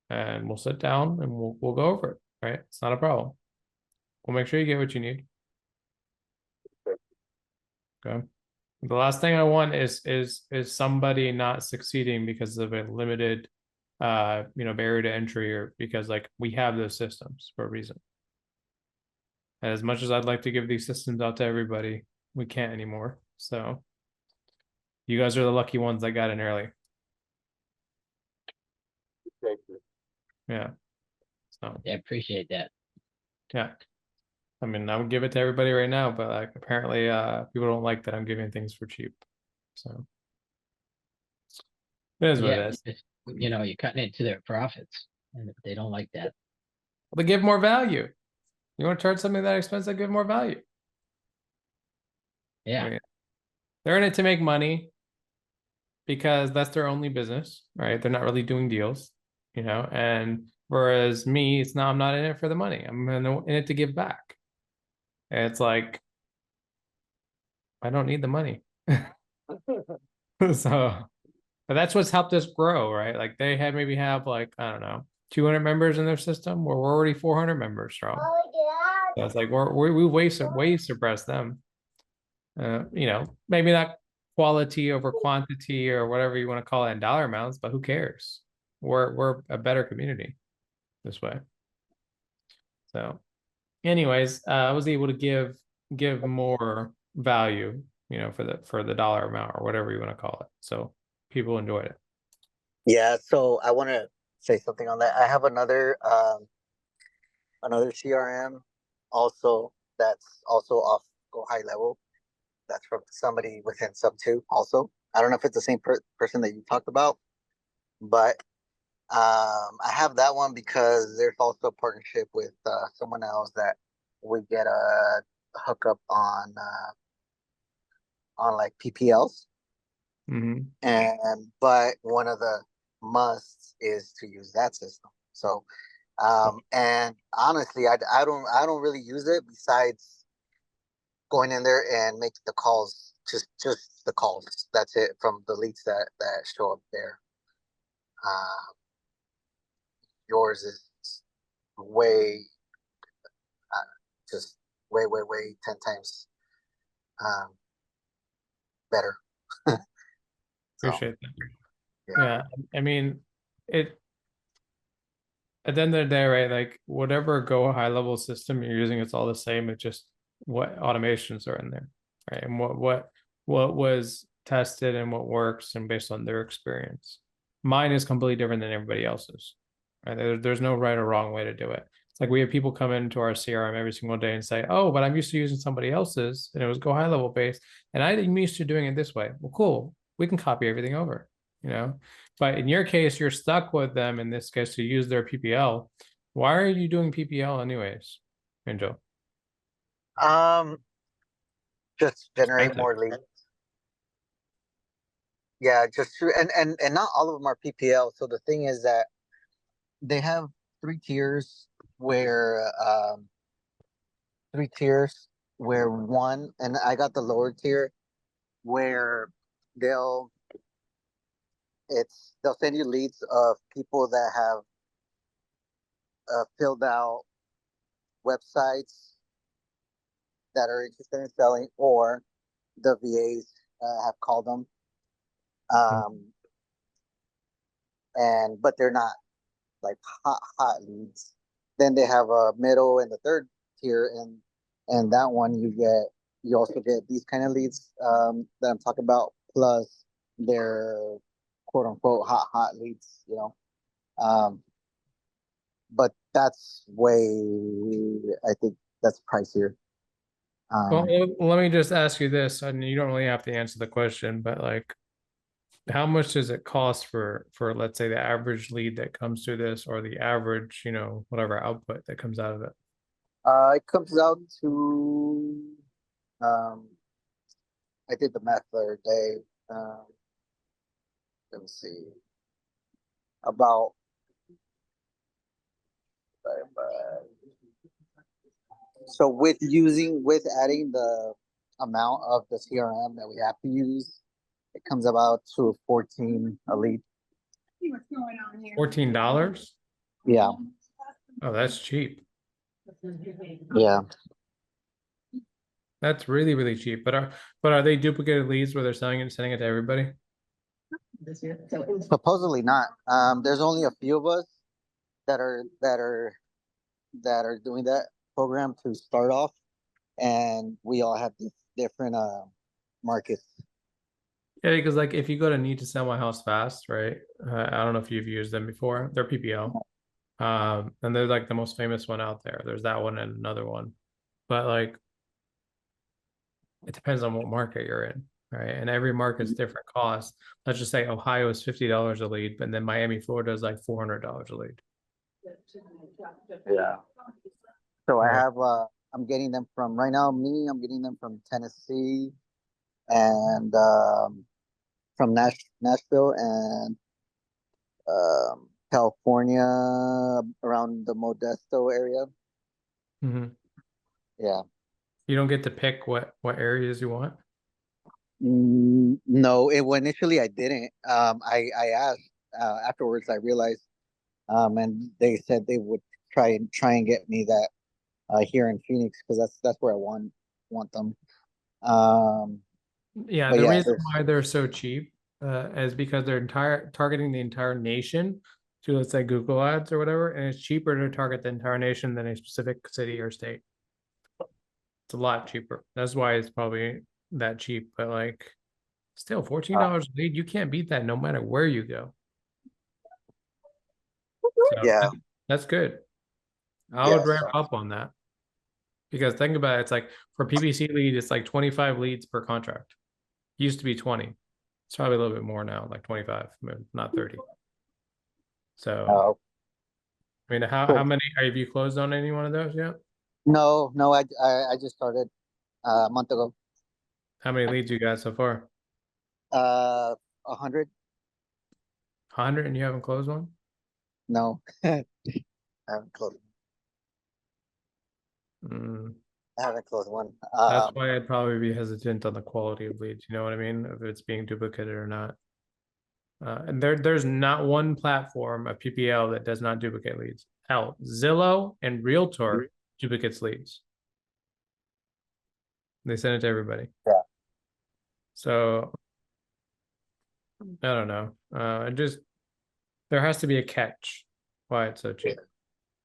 [SPEAKER 1] and we'll sit down and we'll go over it, right? It's not a problem. We'll make sure you get what you need. Okay. The last thing I want is somebody not succeeding because of a limited barrier to entry, or because like we have those systems for a reason. And as much as I'd like to give these systems out to everybody, we can't anymore. So you guys are the lucky ones that got in early.
[SPEAKER 7] Thank you.
[SPEAKER 1] Yeah. So
[SPEAKER 3] I appreciate that.
[SPEAKER 1] yeah. I mean, I would give it to everybody right now, but like apparently people don't like that I'm giving things for cheap. So it is what it is.
[SPEAKER 3] It's, you know, you're cutting into their profits, and if they don't like that.
[SPEAKER 1] But give more value. You want to charge something that expensive, give more value.
[SPEAKER 3] Yeah.
[SPEAKER 1] I mean, they're in it to make money because that's their only business, right? They're not really doing deals, and whereas me, I'm not in it for the money. I'm in it to give back. And it's like, I don't need the money. So, but that's what's helped us grow, right? Like they maybe have like, I don't know, 200 members in their system, where we're already 400 members strong. So it's like we way surpass them. Maybe not quality over quantity or whatever you want to call it in dollar amounts, but who cares? We're a better community this way. So anyways, I was able to give more value, for the dollar amount or whatever you want to call it. So people enjoyed it.
[SPEAKER 6] Yeah, so I want to say something on that. I have another CRM also that's also off Go High Level. That's from somebody within Sub 2 also. I don't know if it's the same person that you talked about, but I have that one because there's also a partnership with someone else that we get a hookup on like PPLs.
[SPEAKER 1] Mm-hmm.
[SPEAKER 6] But one of the musts is to use that system. So and honestly, I don't really use it besides going in there and making the calls, just the calls. That's it from the leads that show up there. Yours is way, just way 10 times better. So,
[SPEAKER 1] Appreciate that. Yeah. I mean, at the end of the day, right? Like whatever Go High Level system you're using, it's all the same. It's just what automations are in there, right? And what was tested and what works and based on their experience. Mine is completely different than everybody else's. Right? There's no right or wrong way to do it. It's like we have people come into our CRM every single day and say, "Oh, but I'm used to using somebody else's, and it was Go High Level based, and I'm used to doing it this way." Well, cool. We can copy everything over, But in your case, you're stuck with them in this case to use their PPL. Why are you doing PPL anyways, Angel?
[SPEAKER 6] Just generate more leads. Yeah, just true. And not all of them are PPL. So the thing is that they have three tiers where one, and I got the lower tier where they'll send you leads of people that have filled out websites that are interested in selling, or the VAs have called them. But they're not like hot leads. Then they have a middle and the third tier, and that one you also get these kind of leads that I'm talking about, plus their quote unquote hot leads, you know. But that's I think that's pricier.
[SPEAKER 1] Well, let me just ask you this, and you don't really have to answer the question, but like, how much does it cost for let's say the average lead that comes through this, or the average, you know, whatever output that comes out of it?
[SPEAKER 6] It comes out to, I did the math the other day. Let me see, about so with adding the amount of the CRM that we have to use, it comes about to 14 a lead.
[SPEAKER 1] $14?
[SPEAKER 6] Yeah,
[SPEAKER 1] Oh, that's cheap.
[SPEAKER 6] yeah.
[SPEAKER 1] That's really, really cheap. But are they duplicated leads where they're selling it and sending it to everybody?
[SPEAKER 6] Supposedly not. There's only a few of us that are doing that program to start off, and we all have different markets.
[SPEAKER 1] Yeah, because like if you go to Need to Sell My House Fast, right? I don't know if you've used them before. They're PPL. And they're like the most famous one out there. There's that one and another one. But like it depends on what market you're in, right? And every market's different costs. Let's just say Ohio is $50 a lead, but then Miami, Florida is like $400 a lead.
[SPEAKER 6] Yeah. So I
[SPEAKER 1] Right.
[SPEAKER 6] have I'm getting them from right now. I'm getting them from Tennessee and from Nashville and California, around the Modesto area.
[SPEAKER 1] Mm-hmm.
[SPEAKER 6] Yeah.
[SPEAKER 1] You don't get to pick what areas you want.
[SPEAKER 6] No, initially I didn't. I asked afterwards. I realized, and they said they would try and get me that here in Phoenix, because that's where I want them.
[SPEAKER 1] Yeah,
[SPEAKER 6] But
[SPEAKER 1] the
[SPEAKER 6] yeah,
[SPEAKER 1] reason why they're so cheap is because they're targeting the entire nation to, let's say, Google Ads or whatever, and it's cheaper to target the entire nation than a specific city or state. It's a lot cheaper. That's why it's probably that cheap. But like, still $14 a lead, you can't beat that no matter where you go. So
[SPEAKER 6] yeah,
[SPEAKER 1] that's good. I would ramp up on that, because think about it, it's like for PPC lead, it's like 25 leads per contract. Used to be 20. It's probably a little bit more now, like 25, not 30. So, I mean, how many have you closed on any one of those yet?
[SPEAKER 6] no, I just started a month ago.
[SPEAKER 1] How many leads you got so far?
[SPEAKER 6] 100.
[SPEAKER 1] 100, and you haven't closed one?
[SPEAKER 6] No, I haven't closed.
[SPEAKER 1] Mm,
[SPEAKER 6] I haven't closed one.
[SPEAKER 1] that's why I'd probably be hesitant on the quality of leads. You know what I mean? If it's being duplicated or not. And there's not one platform of PPL that does not duplicate leads. Hell, Zillow and Realtor duplicates leads. They send it to everybody.
[SPEAKER 6] Yeah.
[SPEAKER 1] So I don't know. There has to be a catch why it's so cheap.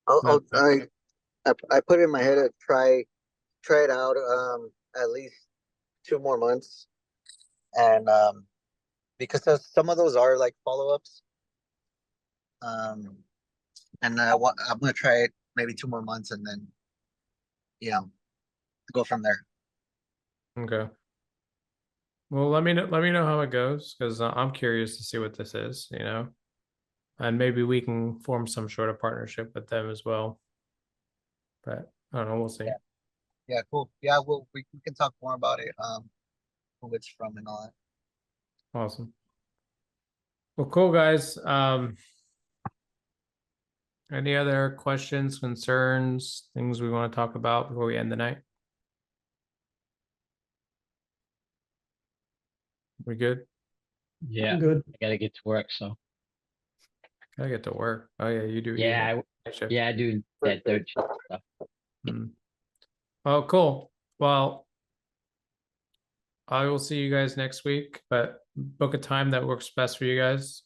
[SPEAKER 6] I put it in my head to try it out at least 2 more months, and because some of those are like follow-ups, and I'm gonna try it maybe 2 more months, and then go from there.
[SPEAKER 1] Okay. Well, let me know how it goes, because I'm curious to see what this is, you know, and maybe we can form some sort of partnership with them as well. But I don't know, we'll see.
[SPEAKER 6] Yeah, cool. Yeah, we can talk more about it, who it's from and all that.
[SPEAKER 1] Awesome. Well, cool, guys. Any other questions, concerns, things we want to talk about before we end the night? We good?
[SPEAKER 3] Yeah,
[SPEAKER 2] Good.
[SPEAKER 3] I gotta get to work, so
[SPEAKER 1] Gotta get to work. Oh yeah, you do.
[SPEAKER 3] yeah,
[SPEAKER 1] shift.
[SPEAKER 3] I do that third shift stuff.
[SPEAKER 1] Oh, cool. Well, I will see you guys next week, but book a time that works best for you guys,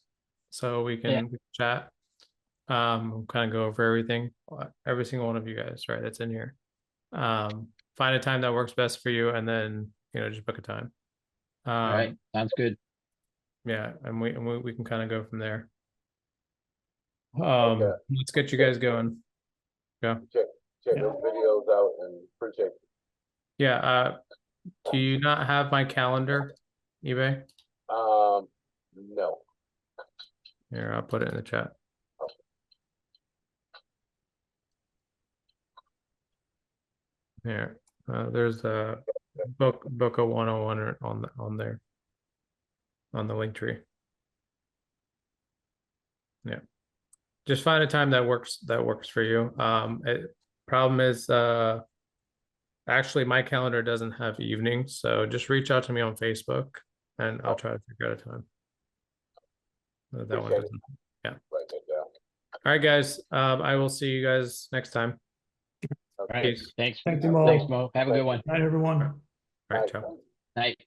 [SPEAKER 1] so we can chat. Kind of go over everything, every single one of you guys, right? That's in here. Find a time that works best for you, and then just book a time.
[SPEAKER 3] All right, sounds good.
[SPEAKER 1] Yeah, and we can kind of go from there.
[SPEAKER 7] Okay.
[SPEAKER 1] Let's get you guys going.
[SPEAKER 7] Check
[SPEAKER 2] Yeah.
[SPEAKER 7] those videos out and appreciate it.
[SPEAKER 1] Yeah, do you not have my calendar, eBay?
[SPEAKER 7] No.
[SPEAKER 1] Here, I'll put it in the chat. Here, there's a book a 101 on there on the link tree. Yeah, just find a time that works for you. Problem is, actually my calendar doesn't have evenings, so just reach out to me on Facebook and I'll try to figure out a time. That one
[SPEAKER 7] Appreciate it.
[SPEAKER 1] doesn't. Yeah.
[SPEAKER 7] Write that down.
[SPEAKER 1] All right, guys. I will see you guys next time.
[SPEAKER 7] Okay.
[SPEAKER 3] All right.
[SPEAKER 1] Peace.
[SPEAKER 3] Thanks.
[SPEAKER 2] Thank you, Mo.
[SPEAKER 3] Thanks, Mo. Have a good one.
[SPEAKER 2] Night, everyone.
[SPEAKER 1] All right,
[SPEAKER 7] Bye.
[SPEAKER 1] ciao.
[SPEAKER 3] Night.